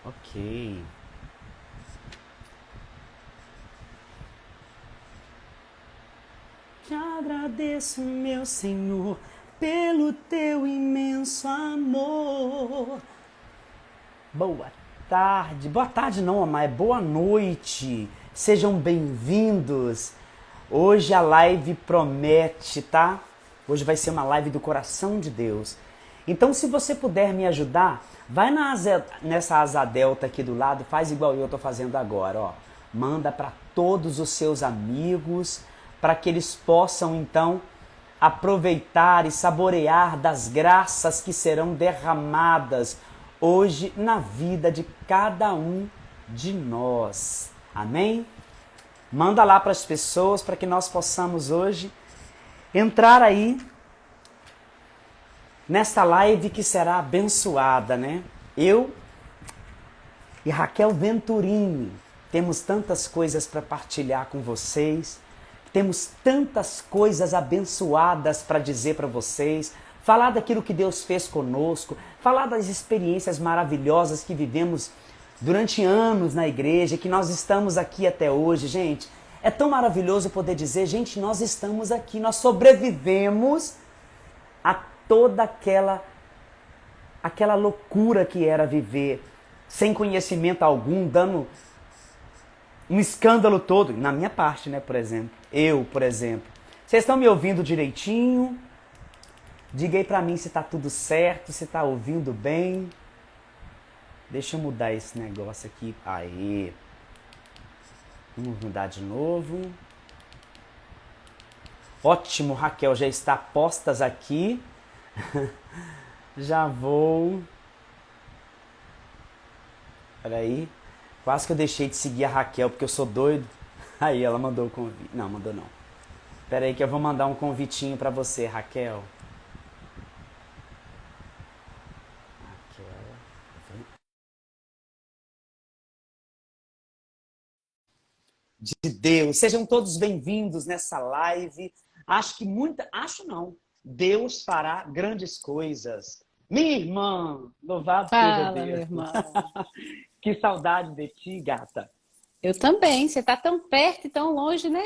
Ok. Te agradeço, meu Senhor, pelo teu imenso amor. Boa tarde. Boa tarde não, amar, é boa noite. Sejam bem-vindos. Hoje a live promete, tá? Hoje vai ser uma live do coração de Deus. Então, se você puder me ajudar, vai nessa asa delta aqui do lado, faz igual eu tô fazendo agora, ó. Manda para todos os seus amigos, para que eles possam então aproveitar e saborear das graças que serão derramadas hoje na vida de cada um de nós. Amém? Manda lá para as pessoas para que nós possamos hoje entrar aí nesta live que será abençoada, né? Eu e Raquel Venturini temos tantas coisas para partilhar com vocês, temos tantas coisas abençoadas para dizer para vocês, falar daquilo que Deus fez conosco, falar das experiências maravilhosas que vivemos durante anos na igreja, que nós estamos aqui até hoje, gente. É tão maravilhoso poder dizer, gente, nós estamos aqui, nós sobrevivemos a toda aquela loucura que era viver sem conhecimento algum, dando um escândalo todo, na minha parte, né, por exemplo. Eu, por exemplo. Vocês estão me ouvindo direitinho? Diga aí pra mim se tá tudo certo, se tá ouvindo bem. Deixa eu mudar esse negócio aqui. Aí. Vamos mudar de novo. Ótimo, Raquel, já está postas aqui. Já vou. Peraí. Quase que eu deixei de seguir a Raquel porque eu sou doido. Aí ela mandou o convite. Não, mandou não. Peraí que eu vou mandar um convitinho pra você, Raquel. De Deus. Sejam todos bem-vindos nessa live. Acho que muita. Acho não. Deus fará grandes coisas. Minha irmã, louvado seja Fala, meu Deus. irmão. Que saudade de ti, gata. Eu também. Você tá tão perto e tão longe, né?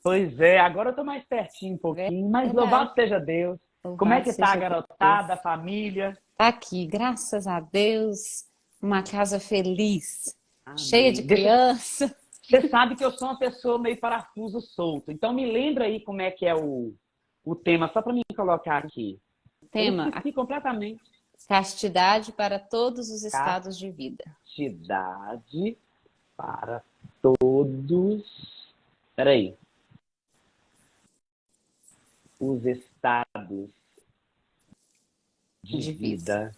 Pois é, agora eu tô mais pertinho um pouquinho, mas Verdade. louvado seja Deus. Como é Louvado que tá a seja Deus. garotada, a família? Tá aqui, graças a Deus, uma casa feliz, cheia de Amém. criança. Você sabe que eu sou uma pessoa meio parafuso solto, então me lembra aí como é que é o tema, só para me colocar aqui. Eu Tema: a esqueci completamente. castidade para todos os estados de vida. Castidade para todos. Peraí. Os estados de De vida. vida.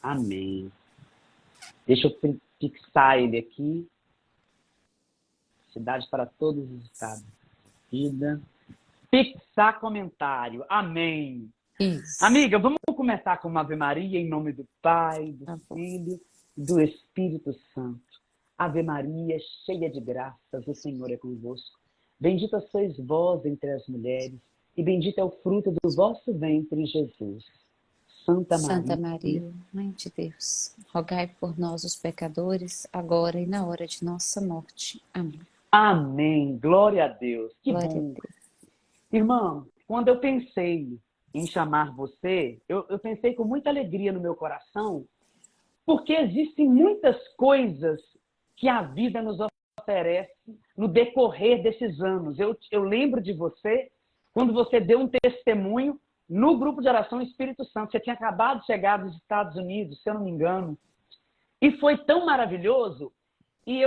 Amém. Deixa eu fixar ele aqui. Cidade para todos os estados de vida. Fixar comentário. Amém. Isso. Amiga, vamos começar com uma Ave Maria em nome do Pai, do Tá bom. Filho e do Espírito Santo. Ave Maria, cheia de graças, o Senhor é convosco. Bendita sois vós entre as mulheres, e bendito é o fruto do vosso ventre, Jesus. Santa Santa Maria, Maria, Mãe de Deus, rogai por nós, os pecadores, agora e na hora de nossa morte. Amém. amém. Glória a Deus. Que Glória a bom. Deus. Irmão, quando eu pensei em chamar você, eu pensei com muita alegria no meu coração, porque existem muitas coisas que a vida nos oferece no decorrer desses anos. Eu lembro de você quando você deu um testemunho no grupo de oração Espírito Santo. Você tinha acabado de chegar dos Estados Unidos, se eu não me engano. E foi tão maravilhoso. E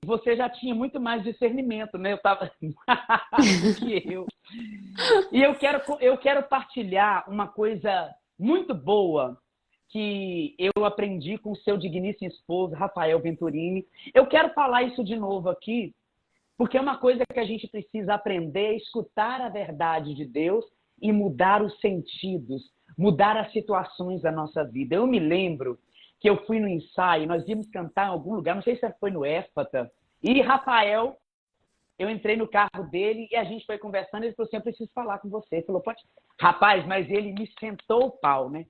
você já tinha muito mais discernimento, né? Eu estava do que eu. E eu quero partilhar uma coisa muito boa que eu aprendi com o seu digníssimo esposo, Rafael Venturini. Eu quero falar isso de novo aqui, porque é uma coisa que a gente precisa aprender a escutar a verdade de Deus e mudar os sentidos, mudar as situações da nossa vida. Eu me lembro que eu fui no ensaio, nós íamos cantar em algum lugar, não sei se foi no Éfata, e Rafael, eu entrei no carro dele e a gente foi conversando, ele falou assim, eu preciso falar com você. Ele falou, pode... Rapaz, mas ele me sentou o pau, né?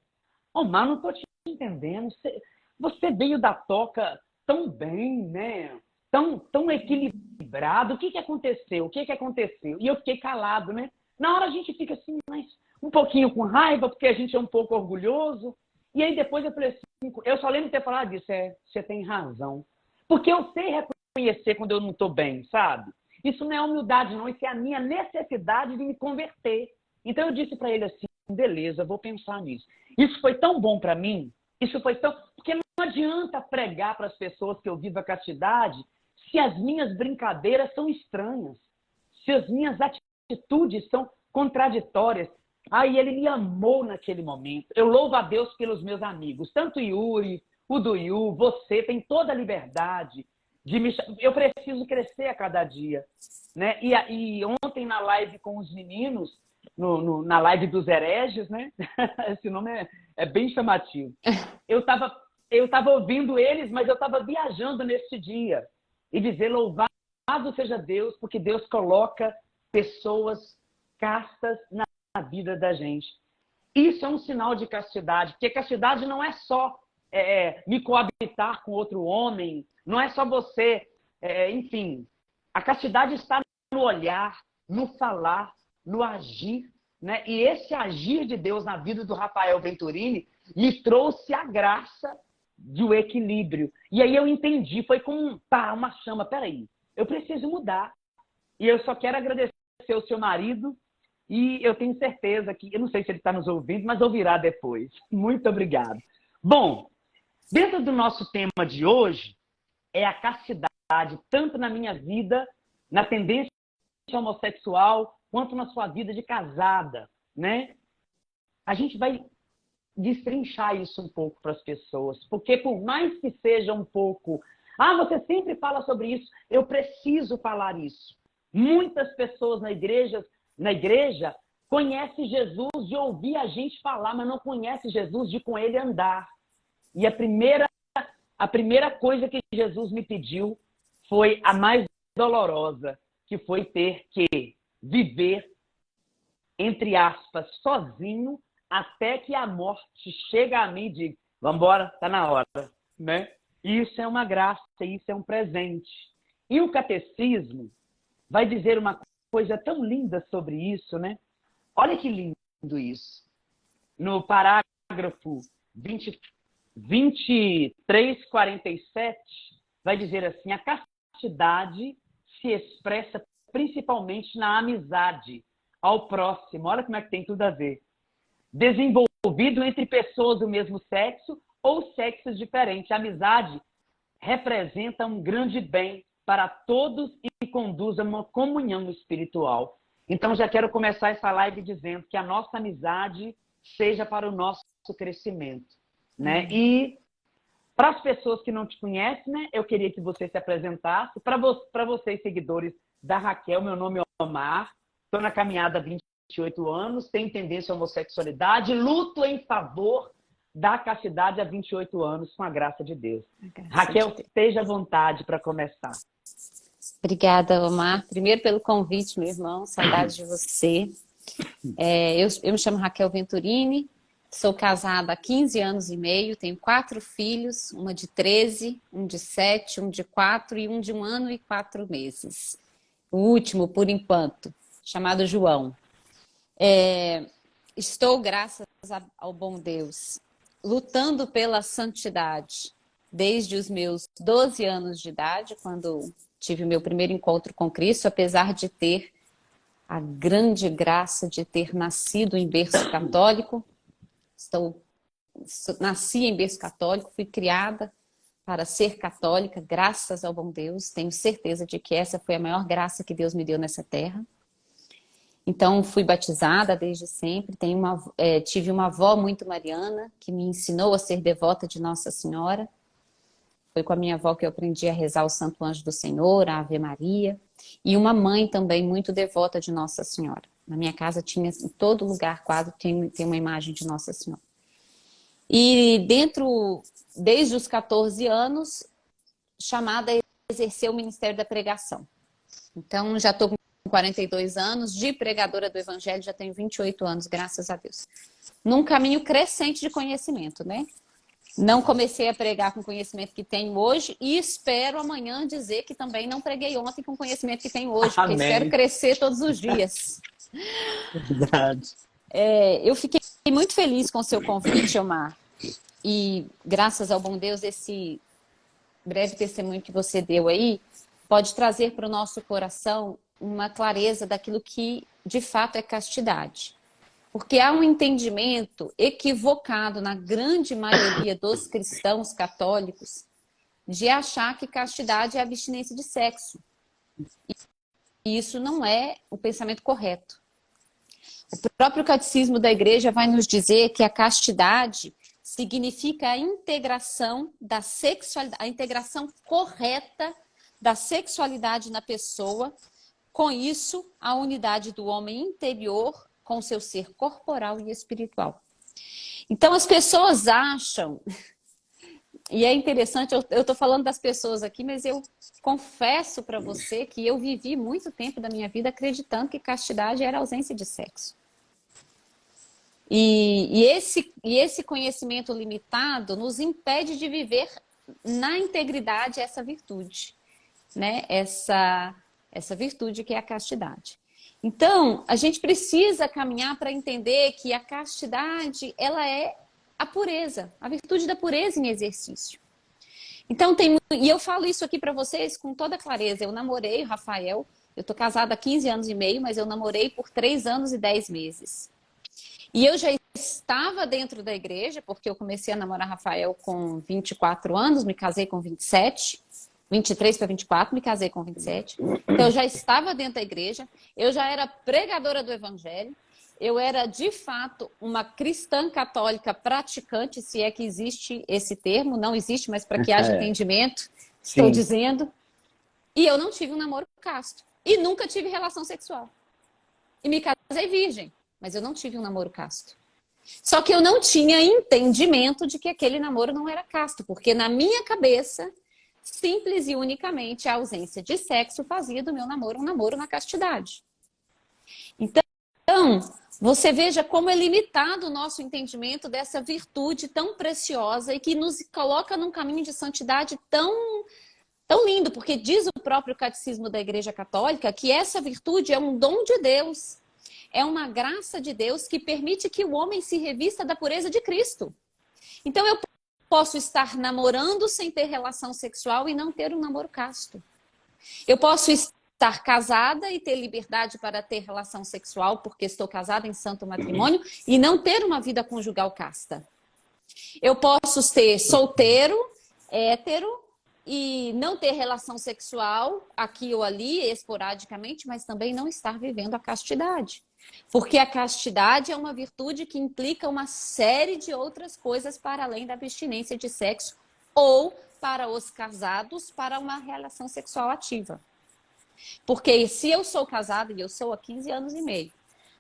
Oh, mas não tô te entendendo. você veio da toca tão bem, né? Tão equilibrado. O que aconteceu? O que aconteceu? E eu fiquei calado, né? Na hora a gente fica assim, mas um pouquinho com raiva, porque a gente é um pouco orgulhoso. E aí depois eu falei assim, eu só lembro de ter falado disso, você tem razão. Porque eu sei reconhecer quando eu não estou bem, sabe? Isso não é humildade, não. Isso é a minha necessidade de me converter. Então eu disse para ele assim, beleza, vou pensar nisso. Isso foi tão bom para mim, isso foi tão... Porque não adianta pregar para as pessoas que eu vivo a castidade se as minhas brincadeiras são estranhas, se as minhas atitudes são contraditórias. Aí ele me amou naquele momento. Eu louvo a Deus pelos meus amigos, tanto Yuri, o do Yu, você tem toda a liberdade de me... Eu preciso crescer a cada dia, né? E ontem na live com os meninos, na live dos hereges, né? Esse nome é bem chamativo. Eu estava ouvindo eles, mas eu estava viajando nesse dia. E dizer, louvado seja Deus, porque Deus coloca pessoas castas na vida da gente. Isso é um sinal de castidade, porque castidade não é só me coabitar com outro homem, não é só você, enfim. A castidade está no olhar, no falar, no agir, né? E esse agir de Deus na vida do Rafael Venturini me trouxe a graça do equilíbrio. E aí eu entendi, foi como uma chama. Peraí, eu preciso mudar. E eu só quero agradecer ao seu marido e eu tenho certeza que, eu não sei se ele está nos ouvindo, mas ouvirá depois. Muito obrigado. Bom, dentro do nosso tema de hoje é a castidade, tanto na minha vida, na tendência homossexual, quanto na sua vida de casada, né? A gente vai destrinchar isso um pouco para as pessoas, porque por mais que seja um pouco, você sempre fala sobre isso, eu preciso falar isso. Muitas pessoas na igreja conhecem Jesus de ouvir a gente falar, mas não conhecem Jesus de com ele andar. E a primeira coisa que Jesus me pediu foi a mais dolorosa, que foi ter que viver, entre aspas, sozinho, até que a morte chega a mim e diga, vamos embora, está na hora, né? Isso é uma graça, isso é um presente. E o catecismo vai dizer uma coisa tão linda sobre isso, né? Olha que lindo isso. No parágrafo 2347, vai dizer assim, a castidade se expressa principalmente na amizade ao próximo. Olha como é que tem tudo a ver. Desenvolvido entre pessoas do mesmo sexo ou sexos diferentes. A amizade representa um grande bem para todos e conduz a uma comunhão espiritual. Então, já quero começar essa live dizendo que a nossa amizade seja para o nosso crescimento, né? E para as pessoas que não te conhecem, né, eu queria que você se apresentasse. Para vocês, seguidores da Raquel, meu nome é Omar, estou na caminhada há 28 anos, tenho tendência à homossexualidade, luto em favor da castidade há 28 anos, com a graça de Deus. Raquel, esteja à vontade para começar. Obrigada, Omar. Primeiro pelo convite, meu irmão, saudade de você. Eu me chamo Raquel Venturini, sou casada há 15 anos e meio, tenho 4 filhos, uma de 13, um de 7, um de 4 e um de 1 ano e 4 meses. O último, por enquanto, chamado João. Estou, graças ao bom Deus, lutando pela santidade desde os meus 12 anos de idade, quando tive o meu primeiro encontro com Cristo, apesar de ter a grande graça de ter nascido em berço católico. Nasci em berço católico, fui criada para ser católica, graças ao bom Deus. Tenho certeza de que essa foi a maior graça que Deus me deu nessa terra. Então, fui batizada desde sempre. Tive uma avó muito mariana, que me ensinou a ser devota de Nossa Senhora. Foi com a minha avó que eu aprendi a rezar o Santo Anjo do Senhor, a Ave Maria. E uma mãe também muito devota de Nossa Senhora. Na minha casa tinha, em todo lugar, quase, tem uma imagem de Nossa Senhora. E desde os 14 anos, chamada a exercer o ministério da pregação. Então, já estou com 42 anos, de pregadora do Evangelho, já tenho 28 anos, graças a Deus. Num caminho crescente de conhecimento, né? Não comecei a pregar com o conhecimento que tenho hoje e espero amanhã dizer que também não preguei ontem com o conhecimento que tenho hoje, porque espero Amém. crescer todos os dias. Verdade. Eu fiquei muito feliz com o seu convite, Omar, e graças ao bom Deus, esse breve testemunho que você deu aí pode trazer para o nosso coração uma clareza daquilo que de fato é castidade. Porque há um entendimento equivocado na grande maioria dos cristãos católicos de achar que castidade é abstinência de sexo. E isso não é o pensamento correto. O próprio catecismo da igreja vai nos dizer que a castidade significa a integração da sexualidade, a integração correta da sexualidade na pessoa, com isso, a unidade do homem interior com seu ser corporal e espiritual. Então, as pessoas acham, e é interessante, eu estou falando das pessoas aqui, mas eu confesso para você que eu vivi muito tempo da minha vida acreditando que castidade era ausência de sexo. E esse conhecimento limitado nos impede de viver na integridade essa virtude, né? Essa virtude que é a castidade. Então, a gente precisa caminhar para entender que a castidade, ela é a pureza, a virtude da pureza em exercício. Então, e eu falo isso aqui para vocês com toda clareza. Eu namorei o Rafael, eu estou casada há 15 anos e meio, mas eu namorei por 3 anos e 10 meses. E eu já estava dentro da igreja, porque eu comecei a namorar Rafael com 24 anos, me casei com 27, 23 para 24, me casei com 27. Então, eu já estava dentro da igreja, eu já era pregadora do evangelho, eu era, de fato, uma cristã católica praticante, se é que existe esse termo, não existe, mas para que haja entendimento, estou Sim. dizendo. E eu não tive um namoro casto. E nunca tive relação sexual. E me casei virgem, mas eu não tive um namoro casto. Só que eu não tinha entendimento de que aquele namoro não era casto, porque na minha cabeça, simples e unicamente, a ausência de sexo fazia do meu namoro um namoro na castidade. Então, você veja como é limitado o nosso entendimento dessa virtude tão preciosa e que nos coloca num caminho de santidade tão lindo, porque diz o próprio catecismo da Igreja Católica que essa virtude é um dom de Deus, é uma graça de Deus que permite que o homem se revista da pureza de Cristo. Então eu posso estar namorando sem ter relação sexual e não ter um namoro casto. Eu posso estar casada e ter liberdade para ter relação sexual porque estou casada em santo matrimônio e não ter uma vida conjugal casta. Eu posso ser solteiro, hétero, e não ter relação sexual aqui ou ali, esporadicamente, mas também não estar vivendo a castidade. Porque a castidade é uma virtude que implica uma série de outras coisas para além da abstinência de sexo ou para os casados para uma relação sexual ativa. Porque se eu sou casada, e eu sou há 15 anos e meio,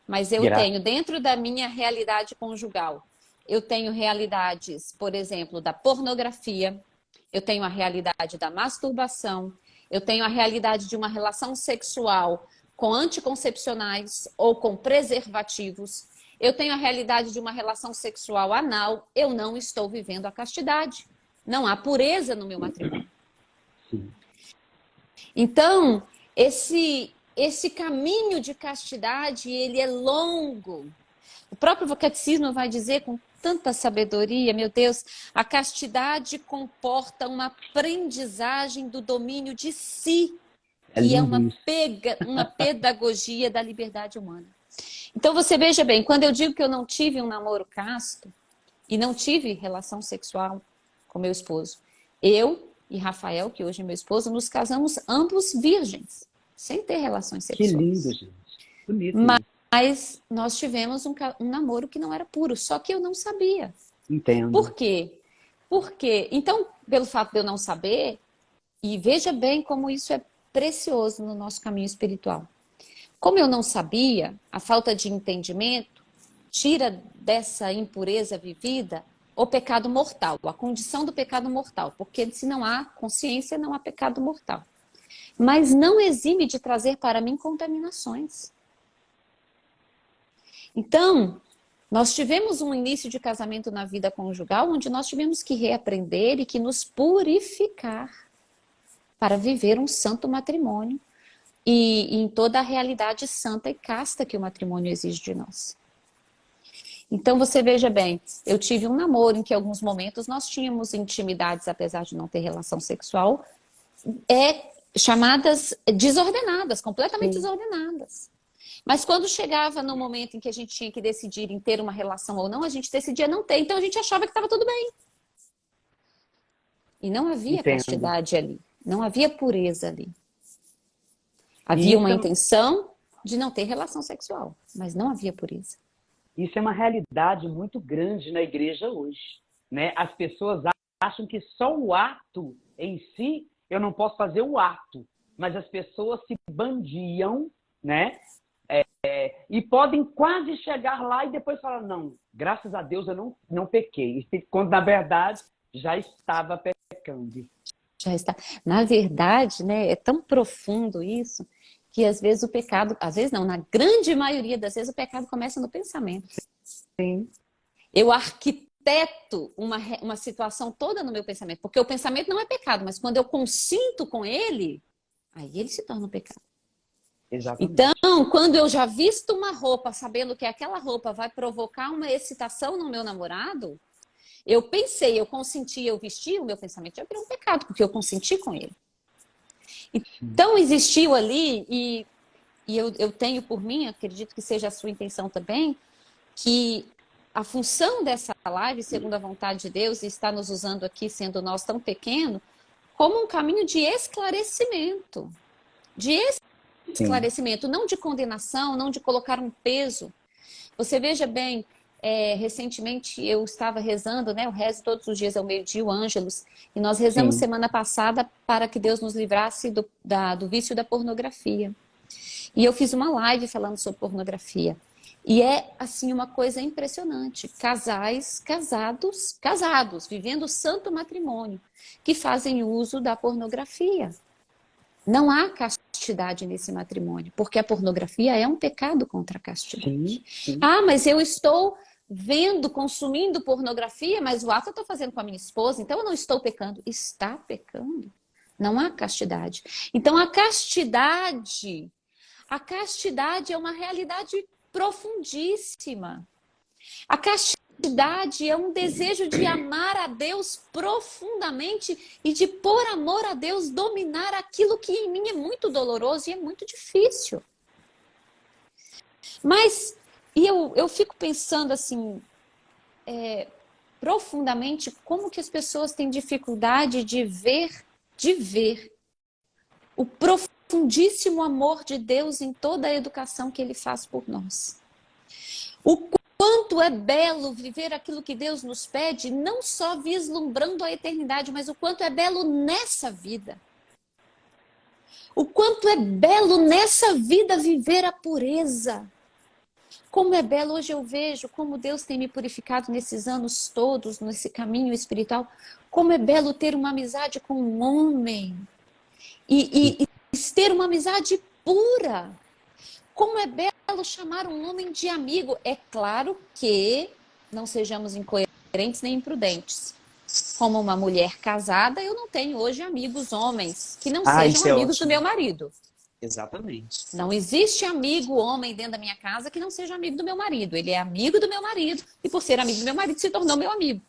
mas eu tenho dentro da minha realidade conjugal, eu tenho realidades, por exemplo, da pornografia, eu tenho a realidade da masturbação, eu tenho a realidade de uma relação sexual com anticoncepcionais ou com preservativos, eu tenho a realidade de uma relação sexual anal, eu não estou vivendo a castidade. Não há pureza no meu matrimônio. Sim. Então, esse caminho de castidade, ele é longo. O próprio catecismo vai dizer com tanta sabedoria, meu Deus, a castidade comporta uma aprendizagem do domínio de si, que é uma pedagogia da liberdade humana. Então você veja bem, quando eu digo que eu não tive um namoro casto e não tive relação sexual com meu esposo, eu e Rafael, que hoje é meu esposo, nos casamos ambos virgens, sem ter relações sexuais. Que lindo, gente. Bonito. Mas nós tivemos um namoro que não era puro, só que eu não sabia. Entendo. Por quê? Porque, então, pelo fato de eu não saber, e veja bem como isso é precioso no nosso caminho espiritual. Como eu não sabia, a falta de entendimento tira dessa impureza vivida o pecado mortal, a condição do pecado mortal, porque se não há consciência, não há pecado mortal. Mas não exime de trazer para mim contaminações. Então, Nós tivemos um início de casamento na vida conjugal onde nós tivemos que reaprender e que nos purificar para viver um santo matrimônio e em toda a realidade santa e casta que o matrimônio exige de nós. Então você veja bem, eu tive um namoro em que em alguns momentos nós tínhamos intimidades, apesar de não ter relação sexual, chamadas desordenadas, completamente Sim. desordenadas. Mas quando chegava no momento em que a gente tinha que decidir em ter uma relação ou não, a gente decidia não ter. Então a gente achava que estava tudo bem. E não havia Entendo. castidade ali. Não havia pureza ali. E Havia uma intenção de não ter relação sexual, mas não havia pureza. isso é uma realidade muito grande na igreja hoje, né? As pessoas acham que só o ato em si, eu não posso fazer o ato, mas as pessoas se bandiam, né? E podem quase chegar lá e depois falar, não, graças a Deus eu não pequei, quando na verdade já estava pecando. Já está. Na verdade, né, é tão profundo isso que às vezes o pecado, às vezes não, na grande maioria das vezes o pecado começa no pensamento. Sim. Eu arquiteto uma situação toda no meu pensamento, porque o pensamento não é pecado, mas quando eu consinto com ele, aí ele se torna um pecado. Então, Exatamente. quando eu já visto uma roupa, sabendo que aquela roupa vai provocar uma excitação no meu namorado, eu pensei, eu consenti, eu vesti, o meu pensamento já virou um pecado, porque eu consenti com ele. Então, existiu ali, e eu tenho por mim, acredito que seja a sua intenção também, que a função dessa live, segundo a vontade de Deus, e está nos usando aqui, sendo nós tão pequeno, como um caminho de esclarecimento. De esclarecimento, não de condenação, não de colocar um peso. Você veja bem, recentemente eu estava rezando, né? Eu rezo todos os dias ao meio-dia, o Ângelus, e nós rezamos Sim. semana passada para que Deus nos livrasse do vício da pornografia. E eu fiz uma live falando sobre pornografia. E é, assim, uma coisa impressionante. Casais casados, vivendo o santo matrimônio, que fazem uso da pornografia. Não há castidade nesse matrimônio, porque a pornografia é um pecado contra a castidade. Sim, sim. Ah, mas eu estou vendo, consumindo pornografia, mas o ato eu estou fazendo com a minha esposa, então eu não estou pecando. Está pecando. Não há castidade. Então a castidade é uma realidade profundíssima. A castidade é um desejo de amar a Deus profundamente e de, por amor a Deus, dominar aquilo que em mim é muito doloroso e é muito difícil. Mas, eu fico pensando assim, profundamente, como que as pessoas têm dificuldade de ver o profundíssimo amor de Deus em toda a educação que Ele faz por nós. O quanto é belo viver aquilo que Deus nos pede, não só vislumbrando a eternidade, mas o quanto é belo nessa vida. O quanto é belo nessa vida viver a pureza. Como é belo, hoje eu vejo como Deus tem me purificado nesses anos todos, nesse caminho espiritual. Como é belo ter uma amizade com um homem. E ter uma amizade pura. Como é belo chamar um homem de amigo. É claro que não sejamos incoerentes nem imprudentes. Como uma mulher casada, eu não tenho hoje amigos homens que não sejam Isso é amigos do ótimo. meu marido. Exatamente. Não existe amigo homem dentro da minha casa que não seja amigo do meu marido. Ele é amigo do meu marido e por ser amigo do meu marido se tornou meu amigo.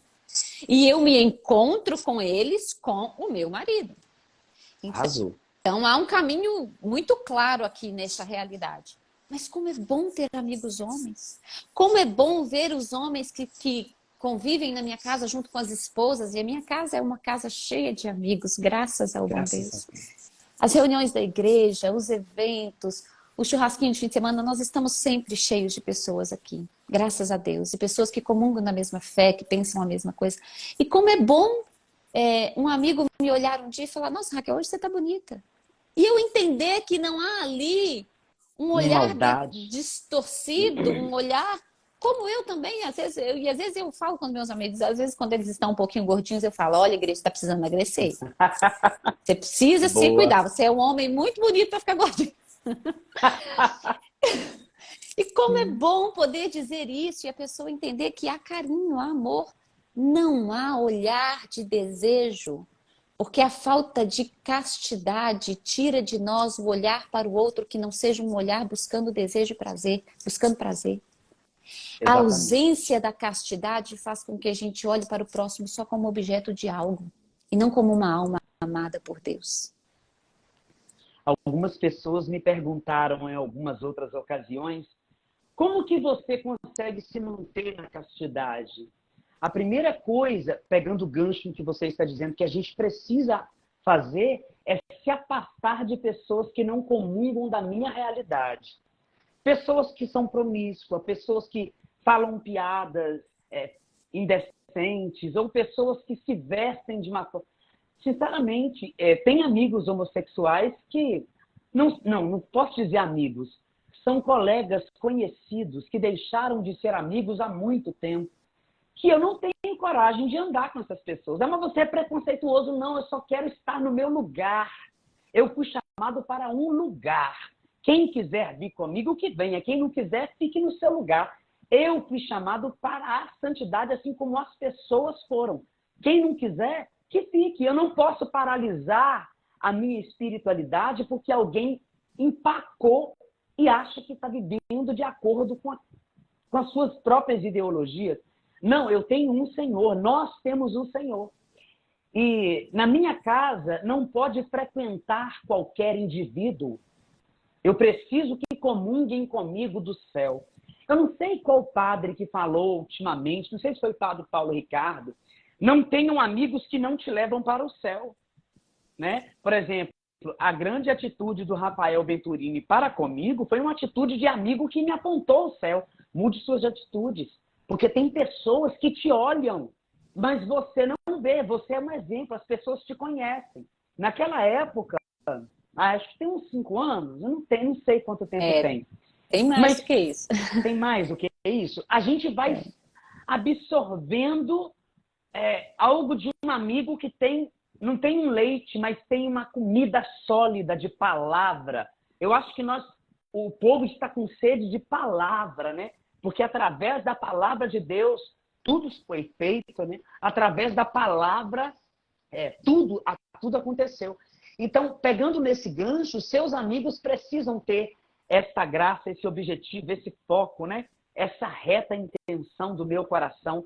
E eu me encontro com eles com o meu marido. Arrasou. Então há um caminho muito claro aqui nessa realidade. Mas como é bom ter amigos homens. Como é bom ver os homens que convivem na minha casa junto com as esposas. E a minha casa é uma casa cheia de amigos, graças ao bom Deus. As reuniões da igreja, os eventos, o churrasquinho de fim de semana, nós estamos sempre cheios de pessoas aqui, graças a Deus. E pessoas que comungam na mesma fé, que pensam a mesma coisa. E como é bom um amigo me olhar um dia e falar, nossa, Raquel, hoje você está bonita. E eu entender que não há ali um olhar distorcido, um olhar... Como eu também, às vezes eu falo com os meus amigos, às vezes quando eles estão um pouquinho gordinhos, eu falo, olha, igreja, está precisando emagrecer. Você precisa se cuidar, você é um homem muito bonito para ficar gordinho. E como é bom poder dizer isso e a pessoa entender que há carinho, há amor. Não há olhar de desejo, porque a falta de castidade tira de nós o olhar para o outro que não seja um olhar buscando desejo e prazer, buscando prazer. A Exatamente. ausência da castidade faz com que a gente olhe para o próximo só como objeto de algo e não como uma alma amada por Deus. Algumas pessoas me perguntaram em algumas outras ocasiões, como que você consegue se manter na castidade? A primeira coisa, pegando o gancho no que você está dizendo, que a gente precisa fazer é se afastar de pessoas que não comungam da minha realidade. Pessoas que são promíscuas, pessoas que falam piadas indecentes, ou pessoas que se vestem de uma forma... Sinceramente, tem amigos homossexuais que... Não posso dizer amigos. São colegas conhecidos que deixaram de ser amigos há muito tempo. Que eu não tenho coragem de andar com essas pessoas. Mas você é preconceituoso. Não, eu só quero estar no meu lugar. Eu fui chamado para um lugar. Quem quiser vir comigo, que venha. Quem não quiser, fique no seu lugar. Eu fui chamado para a santidade, assim como as pessoas foram. Quem não quiser, que fique. Eu não posso paralisar a minha espiritualidade porque alguém empacou e acha que está vivendo de acordo com as suas próprias ideologias. Não, eu tenho um Senhor, nós temos um Senhor. E na minha casa não pode frequentar qualquer indivíduo. Eu preciso que comunguem comigo do céu. Eu não sei qual padre que falou ultimamente, não sei se foi o padre Paulo Ricardo, não tenham amigos que não te levam para o céu. Né? Por exemplo, a grande atitude do Rafael Venturini para comigo foi uma atitude de amigo que me apontou o céu. Mude suas atitudes. Porque tem pessoas que te olham, mas você não vê, você é um exemplo, as pessoas te conhecem. Naquela época, acho que tem uns 5 anos, eu não sei quanto tempo tem. Tem mais do que isso. Tem mais do que isso. A gente vai absorvendo algo de um amigo que não tem um leite, mas tem uma comida sólida de palavra. Eu acho que o povo está com sede de palavra, né? Porque através da palavra de Deus, tudo foi feito, né? Através da palavra, tudo aconteceu. Então, pegando nesse gancho, seus amigos precisam ter essa graça, esse objetivo, esse foco, né? Essa reta intenção do meu coração.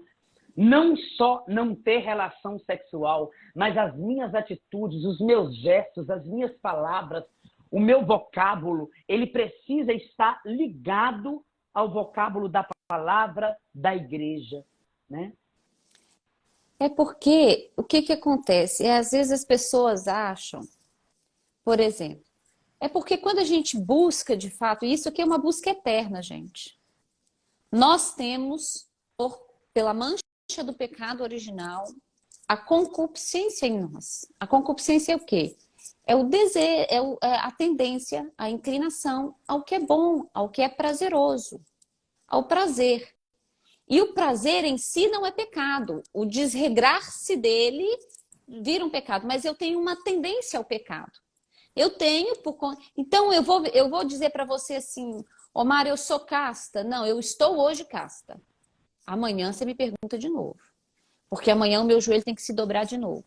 Não só não ter relação sexual, mas as minhas atitudes, os meus gestos, as minhas palavras, o meu vocábulo, ele precisa estar ligado ao vocábulo da palavra da igreja, né? É porque, o que acontece? Às vezes as pessoas acham, por exemplo, é porque quando a gente busca de fato, e isso aqui é uma busca eterna, gente. Nós temos, pela mancha do pecado original, a concupiscência em nós. A concupiscência é o quê? É o desejo, a tendência, a inclinação ao que é bom, ao que é prazeroso, ao prazer. E o prazer em si não é pecado. O desregrar-se dele vira um pecado, mas eu tenho uma tendência ao pecado. Então eu vou dizer para você assim, Omar, eu sou casta. Não, eu estou hoje casta. Amanhã você me pergunta de novo. Porque amanhã o meu joelho tem que se dobrar de novo.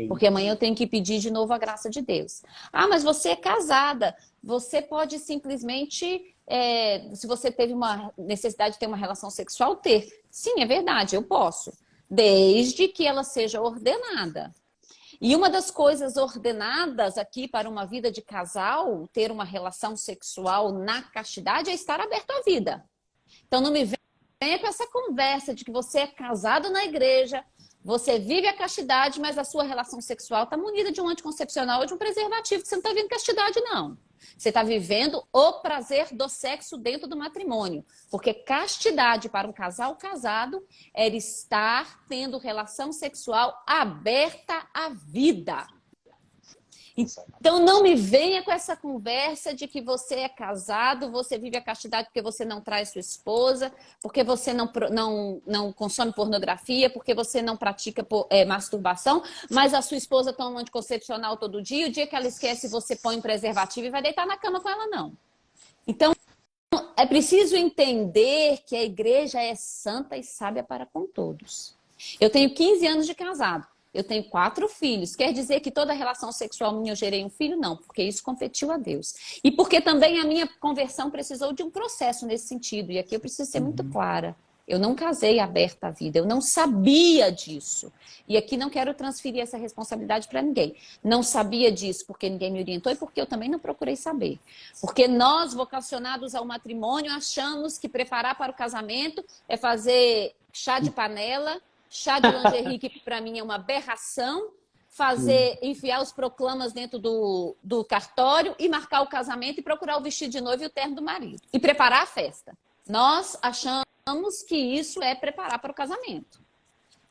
Porque amanhã eu tenho que pedir de novo a graça de Deus. Ah, mas você é casada. Você pode simplesmente, se você teve uma necessidade de ter uma relação sexual, ter. Sim, é verdade, eu posso. Desde que ela seja ordenada. E uma das coisas ordenadas aqui para uma vida de casal, ter uma relação sexual na castidade, é estar aberto à vida. Então não me venha com essa conversa de que você é casado na igreja, você vive a castidade, mas a sua relação sexual está munida de um anticoncepcional ou de um preservativo, que você não está vivendo castidade, não. Você está vivendo o prazer do sexo dentro do matrimônio. Porque castidade para um casal casado era estar tendo relação sexual aberta à vida. Então não me venha com essa conversa de que você é casado, você vive a castidade porque você não traz sua esposa, porque você não consome pornografia, porque você não pratica masturbação, mas a sua esposa toma um anticoncepcional todo dia, o dia que ela esquece você põe um preservativo e vai deitar na cama com ela, não. Então É preciso entender que a igreja é santa e sábia para com todos. Eu tenho 15 anos de casado. Eu tenho 4 filhos. Quer dizer que toda relação sexual minha eu gerei um filho? Não, porque isso competiu a Deus. E porque também a minha conversão precisou de um processo nesse sentido. E aqui eu preciso ser muito clara. Eu não casei aberta à vida, eu não sabia disso. E aqui não quero transferir essa responsabilidade para ninguém. Não sabia disso porque ninguém me orientou e porque eu também não procurei saber. Porque nós, vocacionados ao matrimônio, achamos que preparar para o casamento é fazer chá de panela, chá de lingerie, que para mim é uma aberração, enfiar os proclamas dentro do cartório e marcar o casamento e procurar o vestido de noiva e o terno do marido. E preparar a festa. Nós achamos que isso é preparar para o casamento.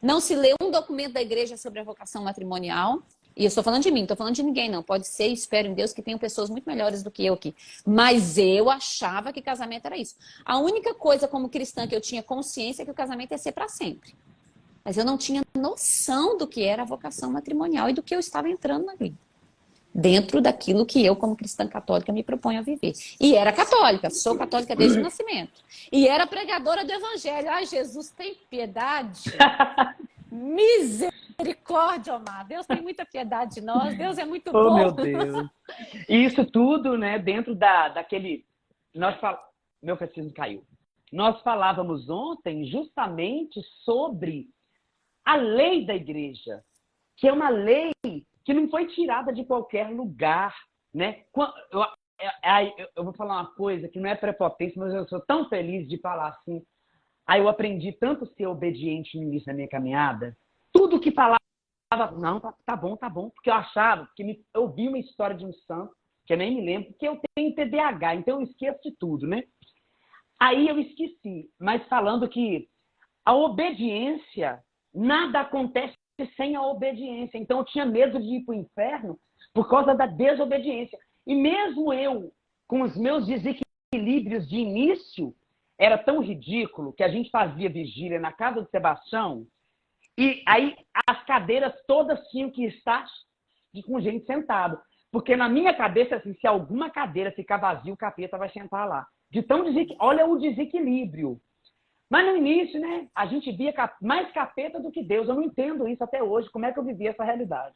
Não se lê um documento da igreja sobre a vocação matrimonial. E eu estou falando de mim, não estou falando de ninguém, não. Pode ser, espero em Deus, que tenham pessoas muito melhores do que eu aqui. Mas eu achava que casamento era isso. A única coisa como cristã que eu tinha consciência é que o casamento ia ser para sempre. Mas eu não tinha noção do que era a vocação matrimonial e do que eu estava entrando na vida. Dentro daquilo que eu, como cristã católica, me proponho a viver. E era católica, sou católica desde o nascimento. E era pregadora do evangelho. Ai, Jesus, tem piedade. Misericórdia, Omar. Deus tem muita piedade de nós. Deus é muito bom. Oh, meu Deus. E isso tudo, né, dentro daquele... Meu catecismo caiu. Nós falávamos ontem justamente sobre a lei da igreja, que é uma lei que não foi tirada de qualquer lugar, né? Eu vou falar uma coisa que não é prepotência, mas eu sou tão feliz de falar assim. Aí eu aprendi tanto ser obediente no início da minha caminhada. Tudo que falava, não, tá bom, porque eu achava, porque eu ouvi uma história de um santo, que eu nem me lembro, porque eu tenho TDAH, então eu esqueço de tudo, né? Aí eu esqueci, mas falando que a obediência, nada acontece sem a obediência. Então eu tinha medo de ir para o inferno por causa da desobediência. E mesmo eu, com os meus desequilíbrios de início, era tão ridículo que a gente fazia vigília na casa de Sebastião e aí as cadeiras todas tinham que estar com gente sentada. Porque na minha cabeça, assim, se alguma cadeira ficar vazia, o capeta vai sentar lá. De tão Olha o desequilíbrio. Mas no início, né, a gente via mais capeta do que Deus. Eu não entendo isso até hoje, como é que eu vivi essa realidade.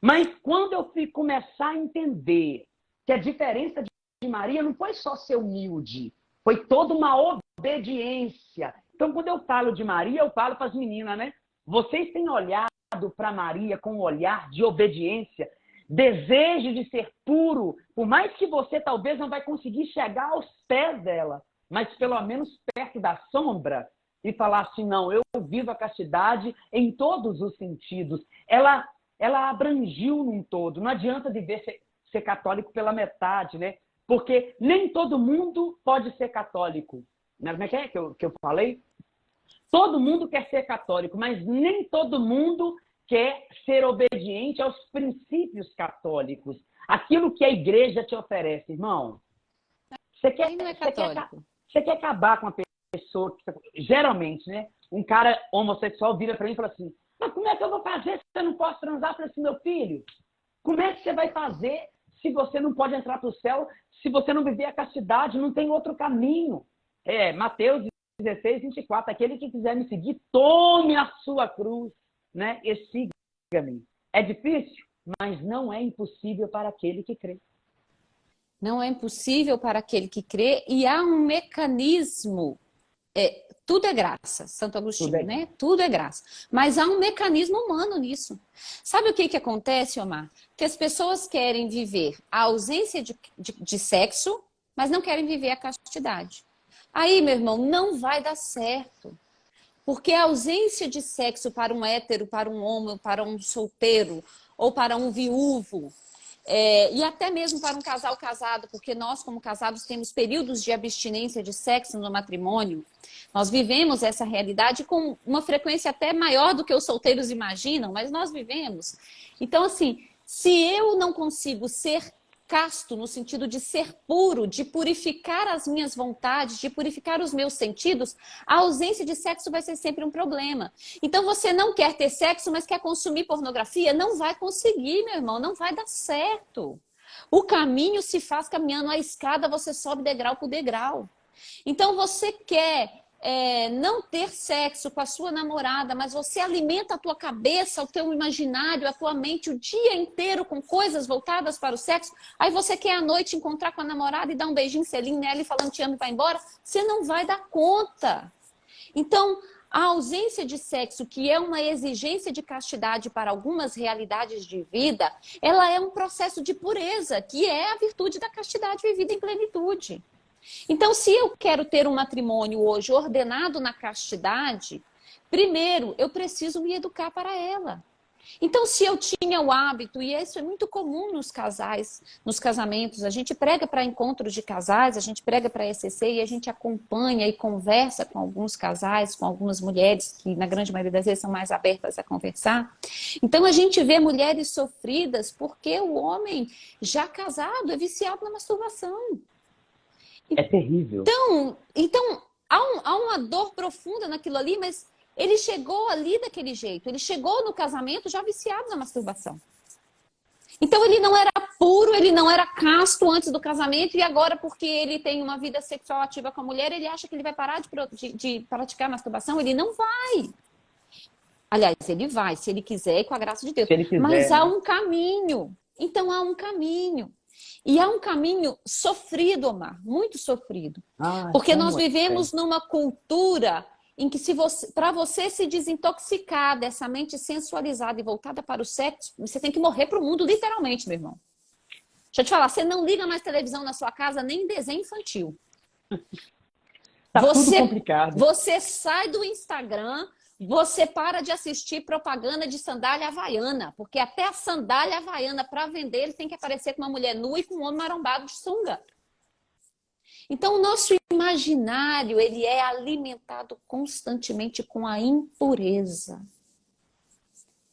Mas quando eu fui começar a entender que a diferença de Maria não foi só ser humilde, foi toda uma obediência. Então, quando eu falo de Maria, eu falo para as meninas, né? Vocês têm olhado para Maria com um olhar de obediência, desejo de ser puro, por mais que você talvez não vai conseguir chegar aos pés dela, mas pelo menos perto da sombra, e falar assim, não, eu vivo a castidade em todos os sentidos. Ela abrangiu num todo. Não adianta viver ser católico pela metade, né? Porque nem todo mundo pode ser católico. Como é que eu falei? Todo mundo quer ser católico, mas nem todo mundo quer ser obediente aos princípios católicos. Aquilo que a igreja te oferece, irmão. Você quer acabar com a pessoa, geralmente, né? Um cara homossexual vira para mim e fala assim, mas como é que eu vou fazer se eu não posso transar? Eu falei assim, meu filho, como é que você vai fazer se você não pode entrar para o céu, se você não viver a castidade? Não tem outro caminho. Mateus 16, 24, aquele que quiser me seguir, tome a sua cruz, né? E siga-me. É difícil, mas não é impossível para aquele que crê. Não é impossível para aquele que crê, e há um mecanismo, tudo é graça, Santo Agostinho, né? Tudo é graça. Mas há um mecanismo humano nisso. Sabe o que acontece, Omar? Que as pessoas querem viver a ausência de sexo, mas não querem viver a castidade. Aí, meu irmão, não vai dar certo. Porque a ausência de sexo para um hétero, para um homem, para um solteiro, ou para um viúvo, e até mesmo para um casal casado, porque nós, como casados, temos períodos de abstinência de sexo no matrimônio. Nós vivemos essa realidade com uma frequência até maior do que os solteiros imaginam, mas nós vivemos. Então, assim, se eu não consigo ser casto, no sentido de ser puro, de purificar as minhas vontades, de purificar os meus sentidos, a ausência de sexo vai ser sempre um problema. Então você não quer ter sexo, mas quer consumir pornografia? Não vai conseguir, meu irmão, não vai dar certo. O caminho se faz caminhando, a escada você sobe degrau por degrau. Então você quer não ter sexo com a sua namorada, mas você alimenta a tua cabeça, o teu imaginário, a tua mente o dia inteiro com coisas voltadas para o sexo. Aí você quer à noite encontrar com a namorada e dar um beijinho, selinho nela e falando te amo e vai embora. Você não vai dar conta. Então, a ausência de sexo, que é uma exigência de castidade para algumas realidades de vida, ela é um processo de pureza, que é a virtude da castidade vivida em plenitude. Então, se eu quero ter um matrimônio hoje ordenado na castidade, primeiro eu preciso me educar para ela. Então, se eu tinha o hábito, e isso é muito comum nos casais, nos casamentos, a gente prega para encontros de casais, a gente prega para ECC e a gente acompanha e conversa com alguns casais, com algumas mulheres que na grande maioria das vezes são mais abertas a conversar. Então, a gente vê mulheres sofridas porque o homem já casado é viciado na masturbação. É terrível. Então há uma dor profunda naquilo ali, mas ele chegou ali daquele jeito. Ele chegou no casamento já viciado na masturbação. Então ele não era puro, ele não era casto antes do casamento e agora porque ele tem uma vida sexual ativa com a mulher, ele acha que ele vai parar de praticar masturbação? Ele não vai. Aliás, ele vai, se ele quiser e com a graça de Deus. Se ele quiser, mas há né? um caminho. Então há um caminho. E há um caminho sofrido, Omar, muito sofrido. Porque nós vivemos numa cultura em que para você se desintoxicar dessa mente sensualizada e voltada para o sexo, você tem que morrer para o mundo, literalmente, meu irmão. Deixa eu te falar, você não liga mais televisão na sua casa, nem desenho infantil. Tá tudo complicado. Você sai do Instagram, você para de assistir propaganda de sandália havaiana, porque até a sandália havaiana para vender ele tem que aparecer com uma mulher nua e com um homem marombado de sunga. Então o nosso imaginário ele é alimentado constantemente com a impureza.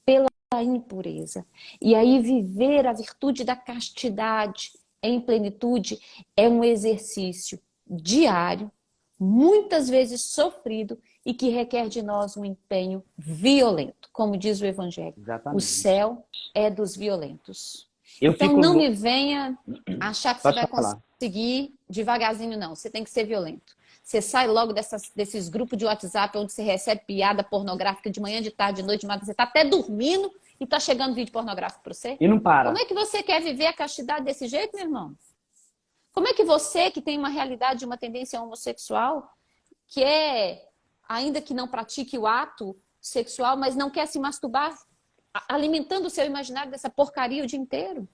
Pela impureza. E aí viver a virtude da castidade em plenitude é um exercício diário, muitas vezes sofrido e que requer de nós um empenho violento, como diz o Evangelho. Exatamente. O céu é dos violentos. Então não me venha achar que você vai conseguir devagarzinho, não. Você tem que ser violento. Você sai logo desses grupos de WhatsApp onde você recebe piada pornográfica de manhã, de tarde, de noite, de madrugada. Você está até dormindo e está chegando vídeo pornográfico para você. E não para. Como é que você quer viver a castidade desse jeito, meu irmão? Como é que você, que tem uma realidade de uma tendência homossexual, que ainda que não pratique o ato sexual, mas não quer se masturbar, alimentando o seu imaginário dessa porcaria o dia inteiro?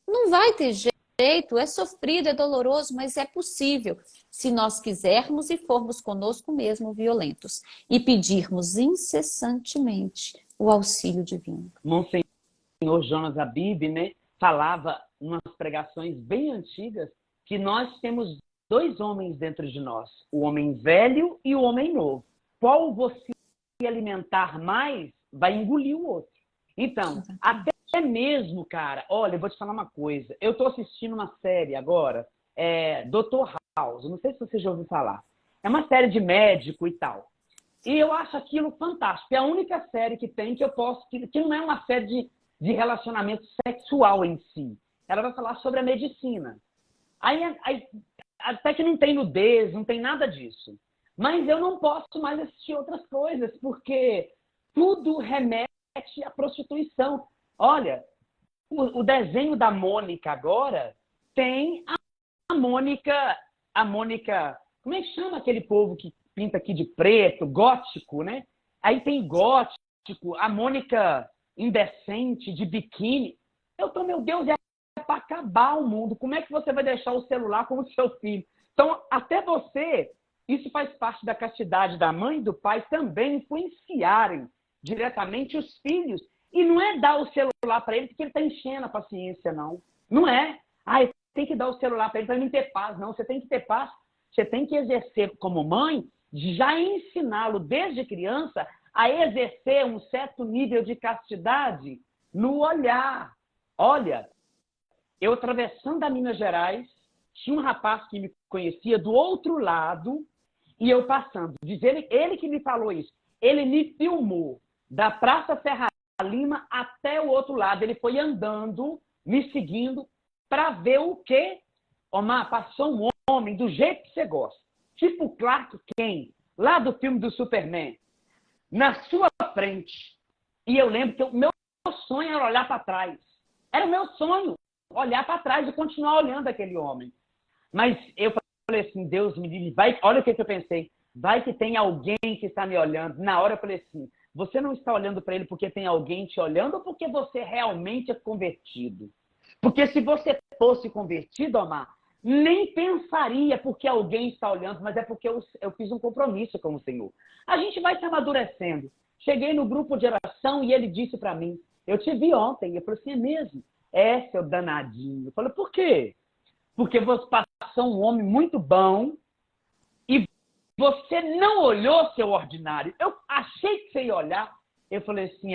Não vai ter jeito, é sofrido, é doloroso, mas é possível, se nós quisermos e formos conosco mesmo violentos e pedirmos incessantemente o auxílio divino. Monsenhor Jonas Abib, né, falava em umas pregações bem antigas que nós temos dois homens dentro de nós, o homem velho e o homem novo. Qual você alimentar mais vai engolir o outro. Então, até mesmo, cara, olha, eu vou te falar uma coisa. Eu tô assistindo uma série agora, Dr. House, não sei se você já ouviu falar. É uma série de médico e tal. E eu acho aquilo fantástico. É a única série que tem que eu posso... que não é uma série de relacionamento sexual em si. Ela vai falar sobre a medicina. Aí, até que não tem nudez, não tem nada disso. Mas eu não posso mais assistir outras coisas, porque tudo remete à prostituição. Olha, o desenho da Mônica agora tem a Mônica, como é que chama aquele povo que pinta aqui de preto, gótico, né? Aí tem gótico, a Mônica indecente, de biquíni. Meu Deus, é para acabar o mundo. Como é que você vai deixar o celular com o seu filho? Então, até você, isso faz parte da castidade da mãe e do pai também influenciarem diretamente os filhos. E não é dar o celular para ele porque ele está enchendo a paciência, não. Não é. Tem que dar o celular para ele para ele não ter paz, não. Você tem que ter paz. Você tem que exercer como mãe, já ensiná-lo desde criança a exercer um certo nível de castidade no olhar. Olha, eu atravessando a Minas Gerais, tinha um rapaz que me conhecia do outro lado e eu passando. Ele que me falou isso. Ele me filmou da Praça Serra Lima até o outro lado. Ele foi andando, me seguindo, para ver o quê? Omar, passou um homem do jeito que você gosta. tipo Clark Kent, lá do filme do Superman, na sua frente. E eu lembro que o meu sonho era olhar para trás. Era o meu sonho, olhar para trás e continuar olhando aquele homem. Mas eu falei assim, Deus me livre, vai, olha o que eu pensei, vai que tem alguém que está me olhando. Na hora eu falei assim, você não está olhando para ele porque tem alguém te olhando ou porque você realmente é convertido? Porque se você fosse convertido, Omar, nem pensaria porque alguém está olhando, mas é porque eu fiz um compromisso com o Senhor. A gente vai se amadurecendo. Cheguei no grupo de oração e ele disse para mim, eu te vi ontem. Eu falei assim, é mesmo? É, seu danadinho. Eu falei, por quê? Porque você passou um homem muito bom e você não olhou seu ordinário. Eu achei que você ia olhar. Eu falei assim,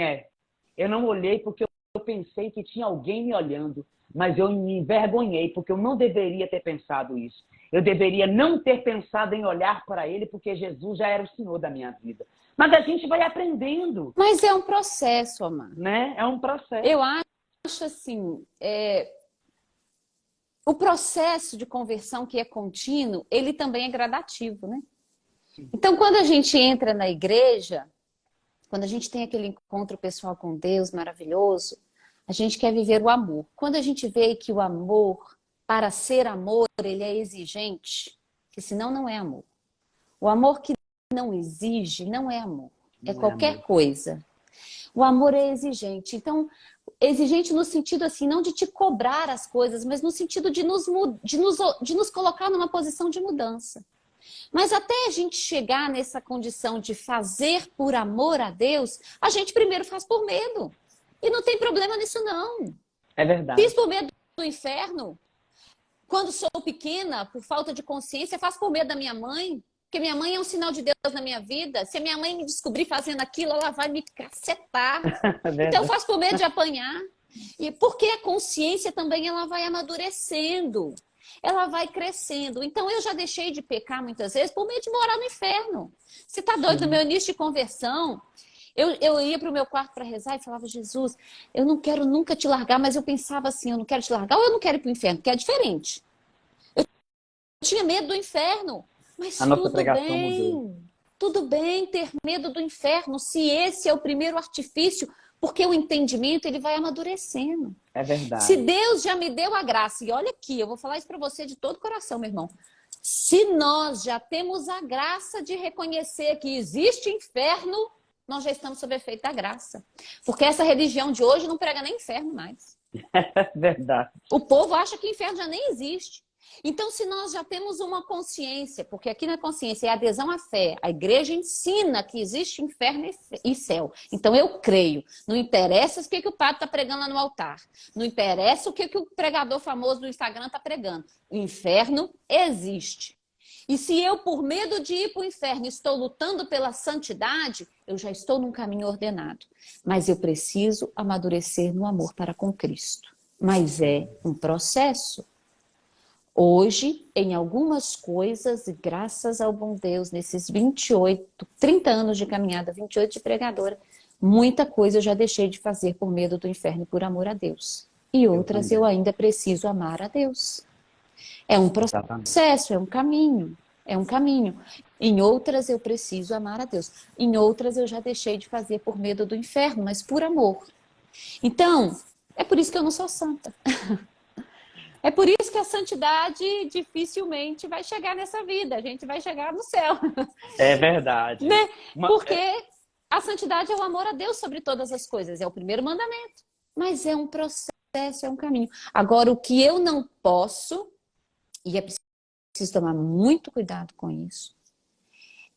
eu não olhei porque eu pensei que tinha alguém me olhando, mas eu me envergonhei porque eu não deveria ter pensado isso. Eu deveria não ter pensado em olhar para ele porque Jesus já era o Senhor da minha vida. Mas a gente vai aprendendo. Mas é um processo, Omar. Né? É um processo. Eu acho assim, o processo de conversão que é contínuo, ele também é gradativo, né? Então, quando a gente entra na igreja, quando a gente tem aquele encontro pessoal com Deus maravilhoso, a gente quer viver o amor. Quando a gente vê que o amor, para ser amor, ele é exigente, que senão não é amor. O amor que não exige não é amor, é qualquer coisa. O amor é exigente. Então, exigente no sentido assim, não de te cobrar as coisas, mas no sentido de nos colocar numa posição de mudança. Mas até a gente chegar nessa condição de fazer por amor a Deus, a gente primeiro faz por medo. E não tem problema nisso, não. É verdade. Fiz por medo do inferno. Quando sou pequena, por falta de consciência, faço por medo da minha mãe. Porque minha mãe é um sinal de Deus na minha vida. Se a minha mãe me descobrir fazendo aquilo, ela vai me cacetar. Então eu faço por medo de apanhar. E porque a consciência também ela vai amadurecendo. Ela vai crescendo. Então eu já deixei de pecar muitas vezes por medo de morar no inferno. Você tá doido? No meu início de conversão, eu ia para o meu quarto para rezar e falava, Jesus, eu não quero nunca te largar, mas eu pensava assim, eu não quero te largar ou eu não quero ir para o inferno, que é diferente. Eu tinha medo do inferno. Mas a nossa pregação mudou. Tudo bem ter medo do inferno, se esse é o primeiro artifício, porque o entendimento ele vai amadurecendo. É verdade. Se Deus já me deu a graça, e olha aqui, eu vou falar isso para você de todo coração, meu irmão. Se nós já temos a graça de reconhecer que existe inferno, nós já estamos sob efeito da graça. Porque essa religião de hoje não prega nem inferno mais. É verdade. O povo acha que inferno já nem existe. Então, se nós já temos uma consciência, porque aqui na consciência é adesão à fé, a igreja ensina que existe inferno e céu. Então, eu creio. Não interessa o que o padre está pregando lá no altar. Não interessa o que o pregador famoso do Instagram está pregando. O inferno existe. E se eu, por medo de ir para o inferno, estou lutando pela santidade, eu já estou num caminho ordenado. Mas eu preciso amadurecer no amor para com Cristo. Mas é um processo. Hoje, em algumas coisas, e graças ao bom Deus, nesses 30 anos de caminhada, 28 de pregadora, muita coisa eu já deixei de fazer por medo do inferno e por amor a Deus. E outras eu ainda preciso amar a Deus. É um processo, é um caminho. É um caminho. Em outras eu preciso amar a Deus. Em outras eu já deixei de fazer por medo do inferno, mas por amor. Então, é por isso que eu não sou santa. É por isso que a santidade dificilmente vai chegar nessa vida. A gente vai chegar no céu. É verdade. Né? Porque a santidade é o amor a Deus sobre todas as coisas. É o primeiro mandamento. Mas é um processo, é um caminho. Agora, o que eu não posso, e é preciso tomar muito cuidado com isso,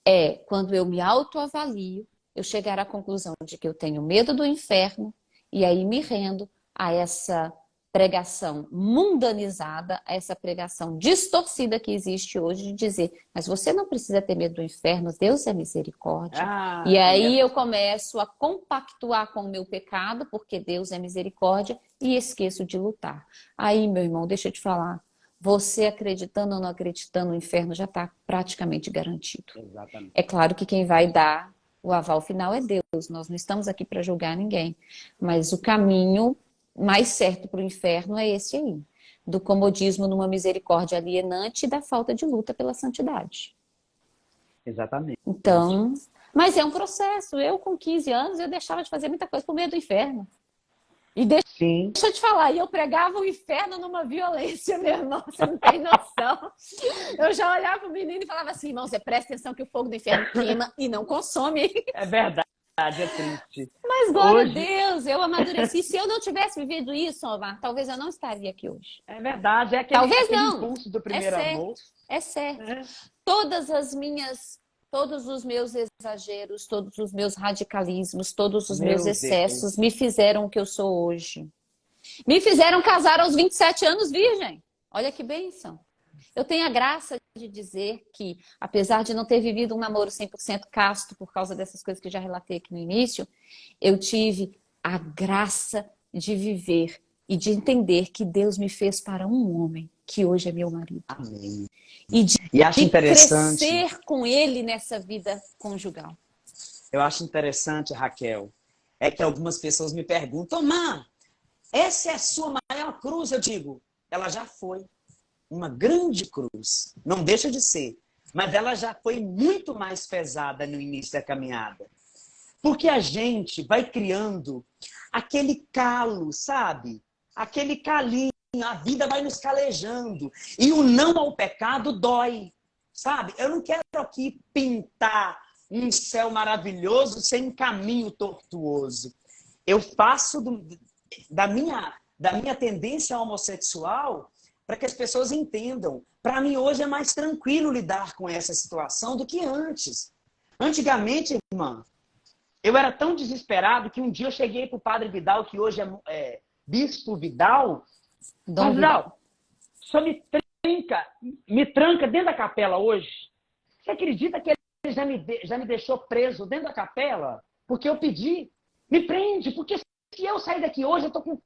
é quando eu me autoavalio, eu chegar à conclusão de que eu tenho medo do inferno e aí me rendo a essa pregação mundanizada, a essa pregação distorcida que existe hoje de dizer, mas você não precisa ter medo do inferno, Deus é misericórdia. E aí eu começo a compactuar com o meu pecado, porque Deus é misericórdia, e esqueço de lutar. Aí, meu irmão, deixa eu te falar, você acreditando ou não acreditando, o inferno já está praticamente garantido. Exatamente. É claro que quem vai dar o aval final é Deus, nós não estamos aqui para julgar ninguém, mas o caminho mais certo para o inferno é esse aí, do comodismo numa misericórdia alienante e da falta de luta pela santidade. Exatamente. Então, mas é um processo. Eu, com 15 anos, eu deixava de fazer muita coisa por medo do inferno. E Sim, deixa eu te falar, e eu pregava o inferno numa violência, meu irmão, você não tem noção. Eu já olhava o menino e falava assim, irmão, você presta atenção que o fogo do inferno queima e não consome. é verdade, é triste. Mas glória a Hoje, Deus, eu amadureci. Se eu não tivesse vivido isso, Omar, talvez eu não estaria aqui hoje. é verdade, é Talvez aquele não, impulso do é primeiro amor. certo, é certo. Né? Todos os meus exageros, todos os meus radicalismos, todos os meus Meu excessos Deus. me fizeram o que eu sou hoje. Me fizeram casar aos 27 anos virgem. Olha que bênção. Eu tenho a graça de dizer que, apesar de não ter vivido um namoro 100% casto por causa dessas coisas que eu já relatei aqui no início, eu tive a graça de viver e de entender que Deus me fez para um homem que hoje é meu marido. Amém. E de E acho interessante, crescer com ele nessa vida conjugal. eu acho interessante, Raquel, é que algumas pessoas me perguntam, Má, essa é a sua maior cruz? Eu digo, ela já foi uma grande cruz. Não deixa de ser. Mas ela já foi muito mais pesada no início da caminhada. Porque a gente vai criando aquele calo, sabe? Aquele calinho, a vida vai nos calejando. E o não ao pecado dói, sabe? Eu não quero aqui pintar um céu maravilhoso sem caminho tortuoso. Eu faço da minha tendência homossexual para que as pessoas entendam. Para mim, hoje é mais tranquilo lidar com essa situação do que antes. Antigamente, irmã, eu era tão desesperado que um dia eu cheguei para o padre Vidal, que hoje é Bispo Vidal. Dom Padre Vidal. Vidal, só me tranca dentro da capela hoje. Você acredita que ele já me deixou preso dentro da capela? Porque eu pedi, me prende, porque se eu sair daqui hoje, eu estou com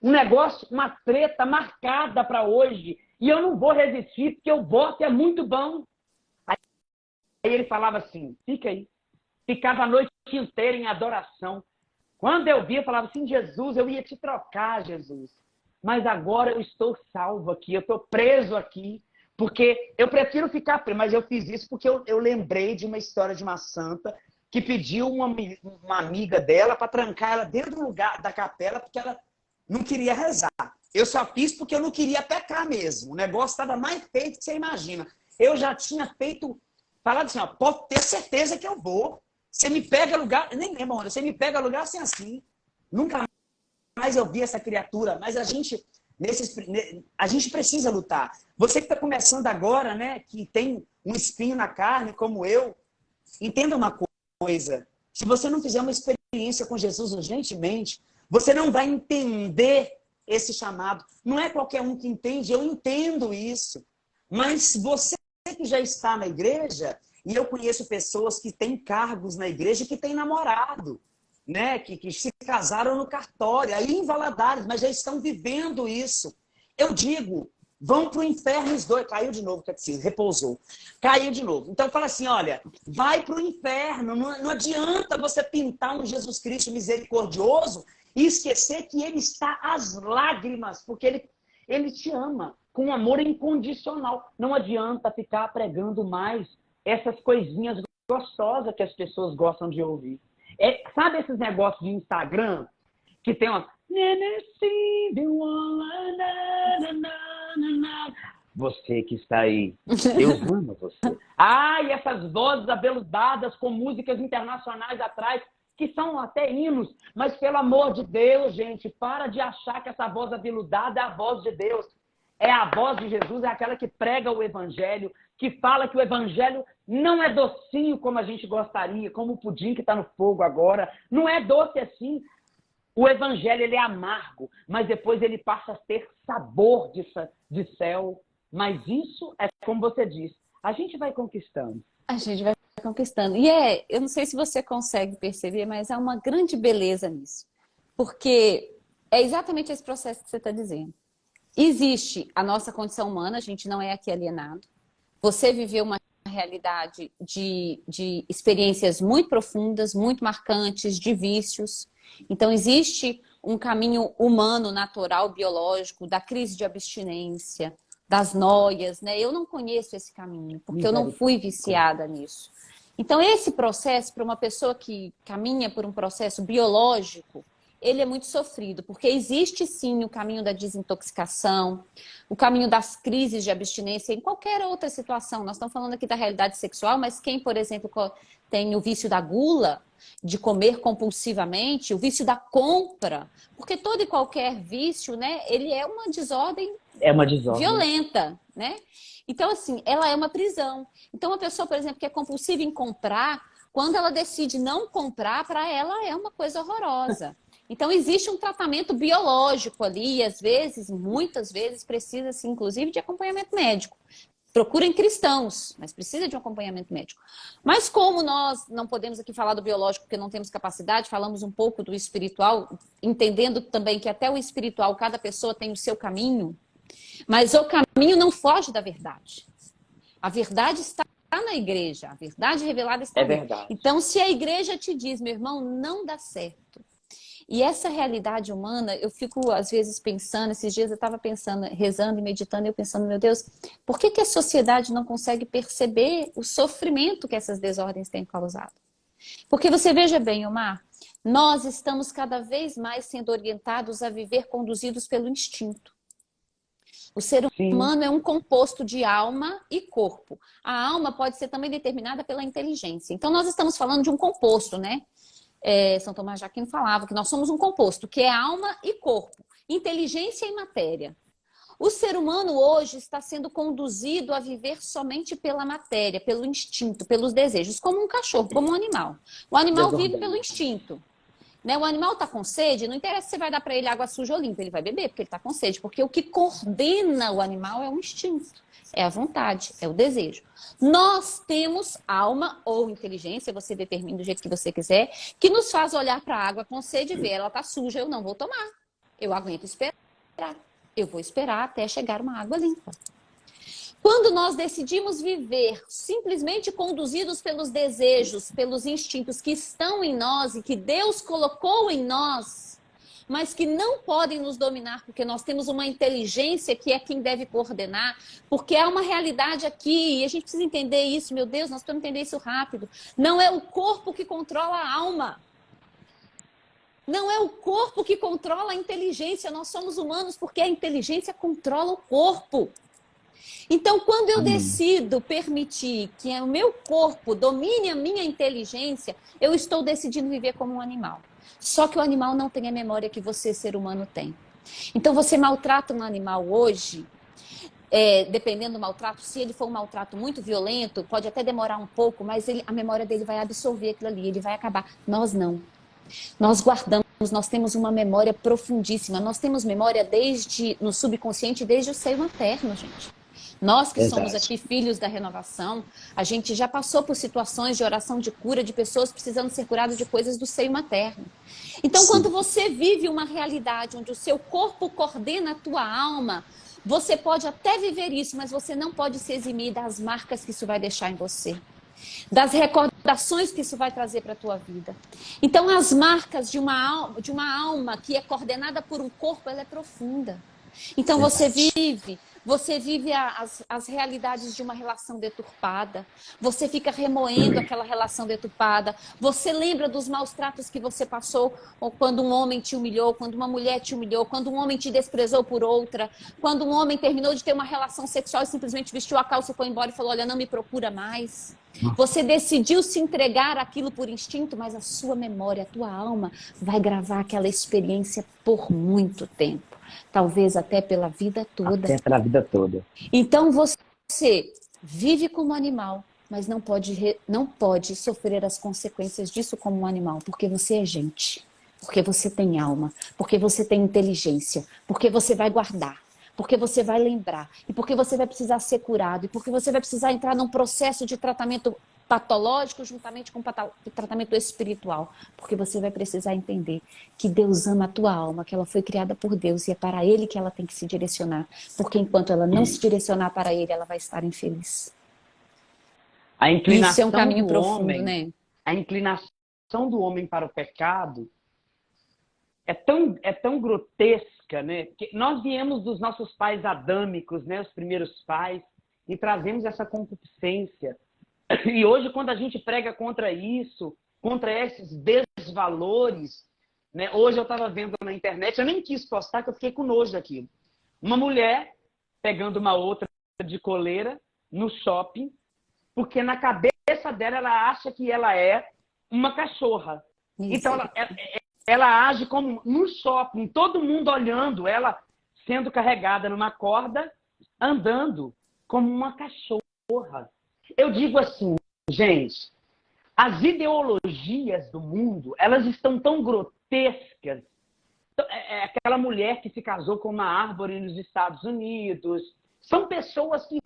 um negócio, uma treta marcada para hoje. E eu não vou resistir, porque o voto é muito bom. Aí ele falava assim, fica aí. Ficava a noite inteira em adoração. Quando eu via, eu falava assim, Jesus, eu ia te trocar, Jesus. Mas agora eu estou salvo aqui, eu estou preso aqui. Porque eu prefiro ficar preso, mas eu fiz isso porque eu lembrei de uma história de uma santa que pediu uma amiga dela para trancar ela dentro do lugar da capela porque ela não queria rezar. Eu só fiz porque eu não queria pecar mesmo. O negócio estava mais feito que você imagina. Eu já tinha feito, falado assim, ó, pode ter certeza que eu vou. Você me pega lugar, nem lembro, você me pega lugar assim. Nunca mais eu vi essa criatura, mas a gente precisa lutar. Você que está começando agora, né, que tem um espinho na carne, como eu, entenda uma coisa. Se você não fizer uma experiência com Jesus urgentemente, você não vai entender esse chamado. Não é qualquer um que entende, eu entendo isso. Mas você que já está na igreja, e eu conheço pessoas que têm cargos na igreja e que têm namorado, né? Que se casaram no cartório, aí em Valadares, mas já estão vivendo isso. Eu digo, vão para o inferno os dois. Caiu de novo, catecismo, repousou. Caiu de novo. Então fala assim, olha, vai para o inferno. Não adianta você pintar um Jesus Cristo misericordioso e esquecer que ele está às lágrimas, porque ele te ama com amor incondicional. Não adianta ficar pregando mais essas coisinhas gostosas que as pessoas gostam de ouvir. Sabe esses negócios de Instagram que tem uma... Você que está aí, Deus ama você. E essas vozes abeludadas com músicas internacionais atrás, que são até hinos, mas pelo amor de Deus, gente, para de achar que essa voz aveludada é a voz de Deus. É a voz de Jesus, é aquela que prega o evangelho, que fala que o evangelho não é docinho como a gente gostaria, como o pudim que está no fogo agora. Não é doce assim. O evangelho ele é amargo, mas depois ele passa a ter sabor de céu. Mas isso é como você disse, a gente vai conquistando. A gente vai conquistando. E eu não sei se você consegue perceber, mas há uma grande beleza nisso. Porque é exatamente esse processo que você está dizendo. Existe a nossa condição humana, a gente não é aqui alienado. Você viveu uma realidade de experiências muito profundas, muito marcantes, de vícios. Então, existe um caminho humano, natural, biológico, da crise de abstinência, das noias, né? Eu não conheço esse caminho, porque eu não fui viciada nisso. Então, esse processo, para uma pessoa que caminha por um processo biológico, ele é muito sofrido, porque existe sim o caminho da desintoxicação, o caminho das crises de abstinência, em qualquer outra situação. Nós estamos falando aqui da realidade sexual, mas quem, por exemplo, tem o vício da gula, de comer compulsivamente, o vício da compra, porque todo e qualquer vício, né, ele é uma desordem violenta, né? Então, assim, ela é uma prisão. Então, uma pessoa, por exemplo, que é compulsiva em comprar, quando ela decide não comprar, para ela é uma coisa horrorosa. Então, existe um tratamento biológico ali, e às vezes, muitas vezes, precisa-se, inclusive, de acompanhamento médico. Procurem cristãos, mas precisa de um acompanhamento médico. Mas como nós não podemos aqui falar do biológico porque não temos capacidade, falamos um pouco do espiritual, entendendo também que até o espiritual, cada pessoa tem o seu caminho, mas o caminho não foge da verdade. A verdade está na igreja, a verdade revelada está ali. verdade. Então, se a igreja te diz, meu irmão, não dá certo. E essa realidade humana, eu fico às vezes pensando, esses dias eu estava pensando, rezando e meditando, e eu pensando, meu Deus, por que a sociedade não consegue perceber o sofrimento que essas desordens têm causado? Porque você veja bem, Omar, nós estamos cada vez mais sendo orientados a viver conduzidos pelo instinto. O ser humano é um composto de alma e corpo. A alma pode ser também determinada pela inteligência. Então, nós estamos falando de um composto, né? São Tomás de Aquino falava que nós somos um composto, que é alma e corpo, inteligência e matéria. O ser humano hoje está sendo conduzido a viver somente pela matéria, pelo instinto, pelos desejos, como um cachorro, como um animal. O animal vive pelo instinto. Né? O animal está com sede, não interessa se você vai dar para ele água suja ou limpa, ele vai beber, porque ele está com sede. Porque o que coordena o animal é o instinto, é a vontade, é o desejo. Nós temos alma ou inteligência, você determina do jeito que você quiser, que nos faz olhar para a água com sede e ver, ela está suja, eu não vou tomar. Eu aguento esperar. Eu vou esperar até chegar uma água limpa. Quando nós decidimos viver simplesmente conduzidos pelos desejos, pelos instintos que estão em nós e que Deus colocou em nós, mas que não podem nos dominar, porque nós temos uma inteligência que é quem deve coordenar, porque há uma realidade aqui, e a gente precisa entender isso, meu Deus, nós precisamos entender isso rápido. Não é o corpo que controla a alma. Não é o corpo que controla a inteligência, nós somos humanos porque a inteligência controla o corpo. Então, quando eu decido permitir que o meu corpo domine a minha inteligência, eu estou decidindo viver como um animal. Só que o animal não tem a memória que você, ser humano, tem. Então, você maltrata um animal hoje, dependendo do maltrato, se ele for um maltrato muito violento, pode até demorar um pouco, mas a memória dele vai absorver aquilo ali, ele vai acabar. Nós não. Nós guardamos, nós temos uma memória profundíssima. Nós temos memória no subconsciente, desde o seio materno, gente. Nós que somos aqui filhos da renovação, a gente já passou por situações de oração de cura de pessoas precisando ser curadas de coisas do seio materno. Então, quando você vive uma realidade onde o seu corpo coordena a tua alma, você pode até viver isso, mas você não pode se eximir das marcas que isso vai deixar em você, das recordações que isso vai trazer para a tua vida. Então, as marcas de uma alma que é coordenada por um corpo, ela é profunda. Então, você vive as realidades de uma relação deturpada, você fica remoendo aquela relação deturpada, você lembra dos maus tratos que você passou, ou quando um homem te humilhou, quando uma mulher te humilhou, quando um homem te desprezou por outra, quando um homem terminou de ter uma relação sexual e simplesmente vestiu a calça e foi embora e falou, olha, não me procura mais. Você decidiu se entregar àquilo por instinto, mas a sua memória, a tua alma vai gravar aquela experiência por muito tempo. Talvez até pela vida toda. Até pela vida toda. Então você vive como animal, mas não pode sofrer as consequências disso como um animal, porque você é gente, porque você tem alma, porque você tem inteligência, porque você vai guardar, porque você vai lembrar, e porque você vai precisar ser curado, e porque você vai precisar entrar num processo de tratamento patológico juntamente com o tratamento espiritual, porque você vai precisar entender que Deus ama a tua alma, que ela foi criada por Deus e é para Ele que ela tem que se direcionar, porque enquanto ela não se direcionar para Ele, ela vai estar infeliz. A inclinação Isso é um caminho do profundo, homem, né? A inclinação do homem para o pecado é tão grotesca busca, né? Porque nós viemos dos nossos pais adâmicos, né? Os primeiros pais, e trazemos essa concupiscência. E hoje, quando a gente prega contra isso, contra esses desvalores, né? Hoje eu estava vendo na internet, eu nem quis postar, porque eu fiquei com nojo daquilo. Uma mulher pegando uma outra de coleira no shopping, porque na cabeça dela ela acha que ela é uma cachorra. Então ela age como no shopping, todo mundo olhando, ela sendo carregada numa corda, andando como uma cachorra. Eu digo assim, gente, as ideologias do mundo, elas estão tão grotescas. Aquela mulher que se casou com uma árvore nos Estados Unidos. São pessoas que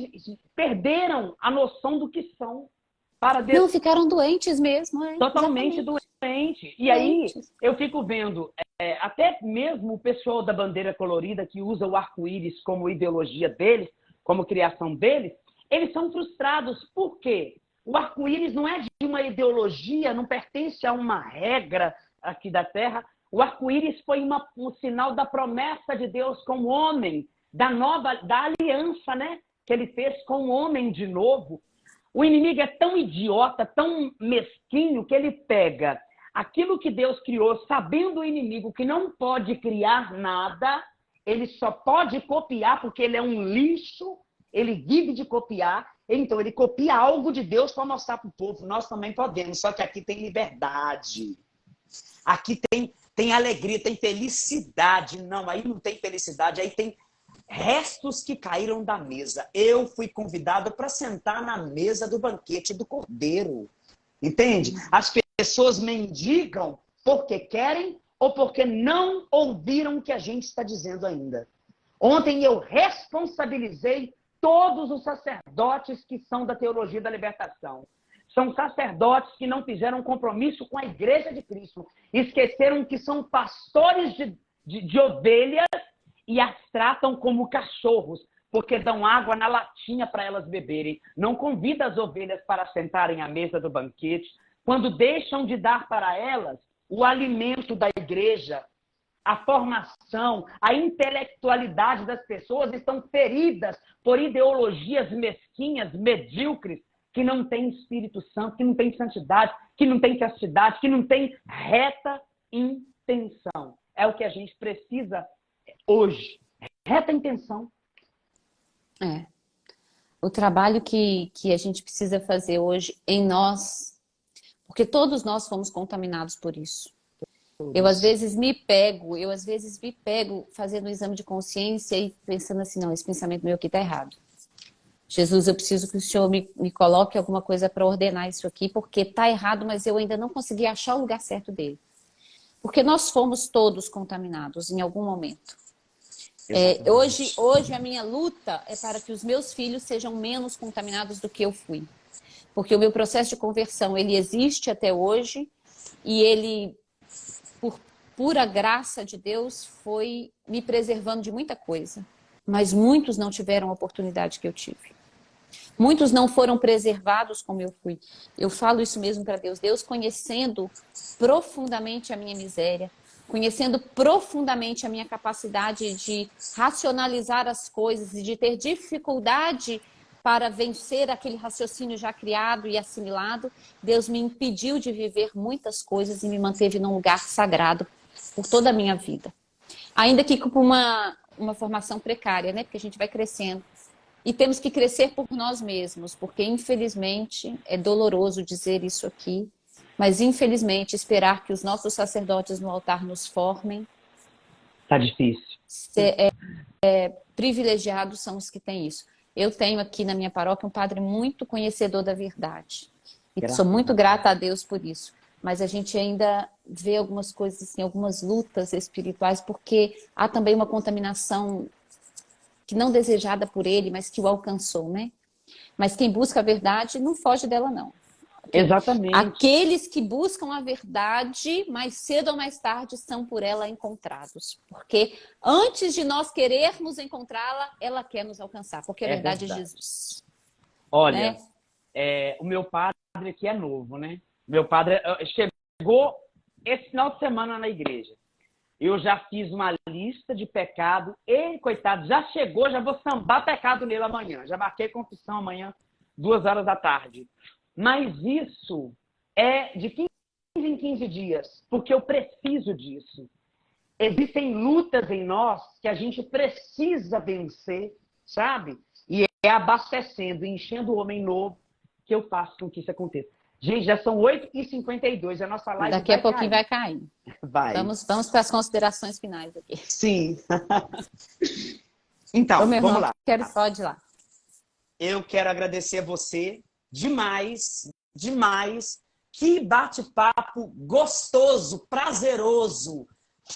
perderam a noção do que são. Não, ficaram doentes mesmo. Totalmente doentes. E aí eu fico vendo, até mesmo o pessoal da bandeira colorida que usa o arco-íris como ideologia deles, como criação deles, eles são frustrados. Por quê? O arco-íris não é de uma ideologia, não pertence a uma regra aqui da Terra. O arco-íris foi um sinal da promessa de Deus com o homem, da aliança, né? Que ele fez com o homem de novo. O inimigo é tão idiota, tão mesquinho, que ele pega aquilo que Deus criou, sabendo o inimigo que não pode criar nada, ele só pode copiar porque ele é um lixo, ele vive de copiar, então ele copia algo de Deus para mostrar para o povo. Nós também podemos, só que aqui tem liberdade. Aqui tem alegria, tem felicidade. Não, aí não tem felicidade, aí tem restos que caíram da mesa. Eu fui convidado para sentar na mesa do banquete do Cordeiro. Entende? As pessoas mendigam porque querem ou porque não ouviram o que a gente está dizendo ainda. Ontem eu responsabilizei todos os sacerdotes que são da teologia da libertação. São sacerdotes que não fizeram compromisso com a Igreja de Cristo. Esqueceram que são pastores de ovelhas e as tratam como cachorros, porque dão água na latinha para elas beberem. Não convida as ovelhas para sentarem à mesa do banquete. Quando deixam de dar para elas o alimento da igreja, a formação, a intelectualidade das pessoas estão feridas por ideologias mesquinhas, medíocres, que não têm Espírito Santo, que não têm santidade, que não têm castidade, que não têm reta intenção. É o que a gente precisa hoje. Reta intenção. O trabalho que a gente precisa fazer hoje em nós, porque todos nós fomos contaminados por isso. Eu às vezes me pego fazendo um exame de consciência e pensando assim, não, esse pensamento meu aqui está errado. Jesus, eu preciso que o Senhor me coloque alguma coisa para ordenar isso aqui, porque está errado, mas eu ainda não consegui achar o lugar certo dele. Porque nós fomos todos contaminados em algum momento. Hoje a minha luta é para que os meus filhos sejam menos contaminados do que eu fui. Porque o meu processo de conversão, ele existe até hoje e ele, por pura graça de Deus, foi me preservando de muita coisa. Mas muitos não tiveram a oportunidade que eu tive. Muitos não foram preservados como eu fui. Eu falo isso mesmo para Deus. Deus conhecendo profundamente a minha miséria, conhecendo profundamente a minha capacidade de racionalizar as coisas e de ter dificuldade para vencer aquele raciocínio já criado e assimilado, Deus me impediu de viver muitas coisas e me manteve num lugar sagrado por toda a minha vida. Ainda que com uma formação precária, né? Porque a gente vai crescendo. E temos que crescer por nós mesmos, porque infelizmente é doloroso dizer isso aqui, mas infelizmente esperar que os nossos sacerdotes no altar nos formem. Tá difícil. Privilegiados são os que têm isso. Eu tenho aqui na minha paróquia um padre muito conhecedor da verdade. E sou muito grata a Deus por isso. Mas a gente ainda vê algumas coisas assim, algumas lutas espirituais, porque há também uma contaminação que não desejada por ele, mas que o alcançou, né? Mas quem busca a verdade não foge dela, não. Exatamente. Aqueles que buscam a verdade, mais cedo ou mais tarde, são por ela encontrados. Porque antes de nós querermos encontrá-la, ela quer nos alcançar, porque a verdade é Jesus. Olha, né? O meu padre aqui é novo, né? Meu padre chegou esse final de semana na igreja. Eu já fiz uma lista de pecado e, coitado, já chegou, já vou sambar pecado nele amanhã. Já marquei confissão amanhã, 2 horas da tarde. Mas isso é de 15 em 15 dias, porque eu preciso disso. Existem lutas em nós que a gente precisa vencer, sabe? E é abastecendo, enchendo o homem novo que eu faço com que isso aconteça. Gente, já são 8h52, a nossa live Daqui a pouquinho vai cair. Vai. Vamos para as considerações finais aqui. Sim. Então, vamos lá. Pode ir lá. Eu quero agradecer a você demais, demais. Que bate-papo gostoso, prazeroso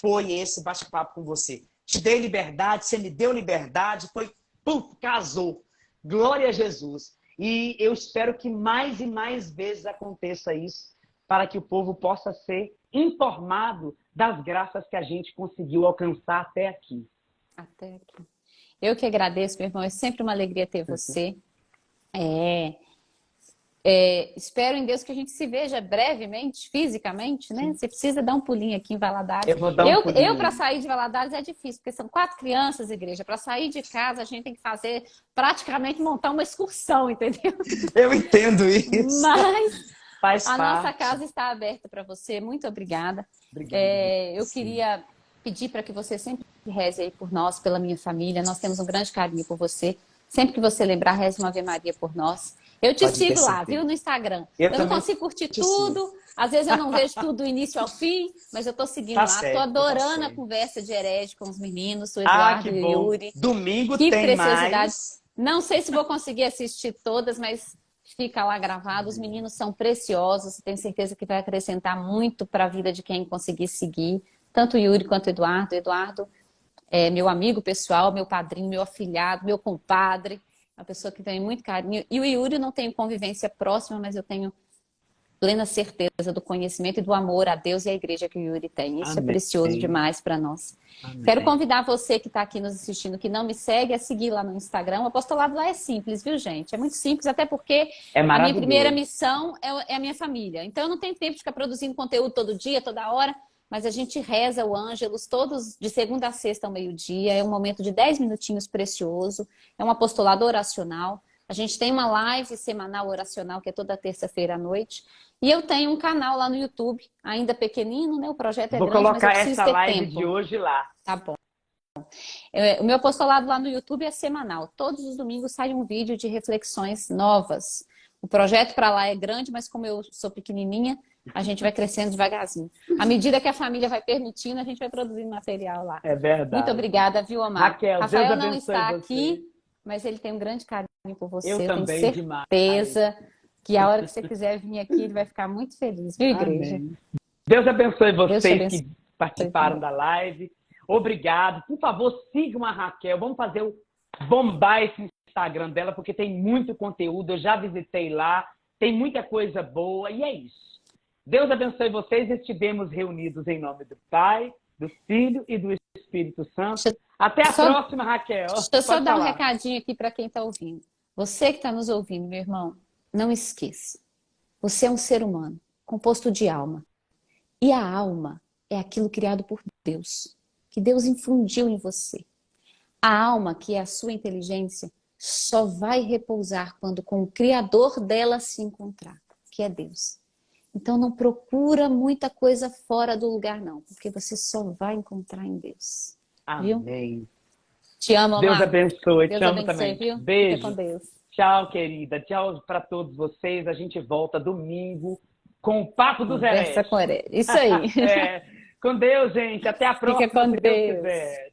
foi esse bate-papo com você. Te dei liberdade, você me deu liberdade, foi, pum, casou. Glória a Jesus. E eu espero que mais e mais vezes aconteça isso, para que o povo possa ser informado das graças que a gente conseguiu alcançar até aqui. Até aqui. Eu que agradeço, meu irmão. É sempre uma alegria ter você. Espero em Deus que a gente se veja brevemente, fisicamente, né? Você precisa dar um pulinho aqui em Valadares. Eu vou dar um pulinho. Eu para sair de Valadares é difícil, porque são 4 crianças, igreja. Para sair de casa, a gente tem que fazer, praticamente montar uma excursão, entendeu? Eu entendo isso. Mas nossa casa está aberta para você. Muito obrigada. Obrigado. Eu queria pedir para que você sempre reze aí por nós, pela minha família. Nós temos um grande carinho por você. Sempre que você lembrar, reze uma Ave Maria por nós. Eu te sigo lá, viu, no Instagram. Eu não consigo curtir tudo, às vezes eu não vejo tudo do início ao fim, mas eu tô seguindo lá. Tô adorando a conversa de herege com os meninos, o Eduardo e o Yuri. Domingo que tem preciosidade. Mais. Não sei se vou conseguir assistir todas, mas fica lá gravado. Os meninos são preciosos, tenho certeza que vai acrescentar muito para a vida de quem conseguir seguir. Tanto o Yuri quanto o Eduardo. O Eduardo é meu amigo pessoal, meu padrinho, meu afilhado, meu compadre. Uma pessoa que tem muito carinho. E o Yuri não tenho convivência próxima, mas eu tenho plena certeza do conhecimento e do amor a Deus e à igreja que o Yuri tem. Isso é precioso demais para nós. Amém. Quero convidar você que está aqui nos assistindo, que não me segue, a seguir lá no Instagram. O apostolado lá é simples, viu, gente? É muito simples, até porque a minha primeira missão é a minha família. Então eu não tenho tempo de ficar produzindo conteúdo todo dia, toda hora. Mas a gente reza o Ângelus todos de segunda a sexta ao meio-dia. É um momento de 10 minutinhos precioso. É um apostolado oracional. A gente tem uma live semanal oracional, que é toda terça-feira à noite. E eu tenho um canal lá no YouTube, ainda pequenino, né? O projeto é grande, mas eu preciso ter tempo. Vou colocar essa live de hoje lá. Tá bom. O meu apostolado lá no YouTube é semanal. Todos os domingos sai um vídeo de reflexões novas. O projeto para lá é grande, mas como eu sou pequenininha, a gente vai crescendo devagarzinho. À medida que a família vai permitindo, a gente vai produzindo material lá. É verdade. Muito obrigada, viu, Omar? Rafael não está você. Aqui, mas ele tem um grande carinho por você. Eu também, tenho certeza demais. Que a hora que você quiser vir aqui, ele vai ficar muito feliz, viu, igreja? Amém. Deus abençoe vocês que participaram da live. Obrigado. Por favor, sigam a Raquel. Vamos bombar esse Instagram dela, porque tem muito conteúdo. Eu já visitei lá. Tem muita coisa boa. E é isso. Deus abençoe vocês. Estivemos reunidos em nome do Pai, do Filho e do Espírito Santo. Até a próxima, Raquel. Deixa eu só dar um recadinho aqui para quem está ouvindo. Você que está nos ouvindo, meu irmão, não esqueça. Você é um ser humano, composto de alma. E a alma é aquilo criado por Deus, que Deus infundiu em você. A alma, que é a sua inteligência, só vai repousar quando com o Criador dela se encontrar, que é Deus. Então não procura muita coisa fora do lugar, não, porque você só vai encontrar em Deus. Amém. Viu? Te amo, Deus Omar. abençoe. Deus Te amo abençoe, também. Viu? Beijo. Fica com Deus. Tchau, querida. Tchau para todos vocês. A gente volta domingo com o Papo dos Hereges. Isso aí. Com Deus, gente. Até a próxima, Fica com se Deus quiser.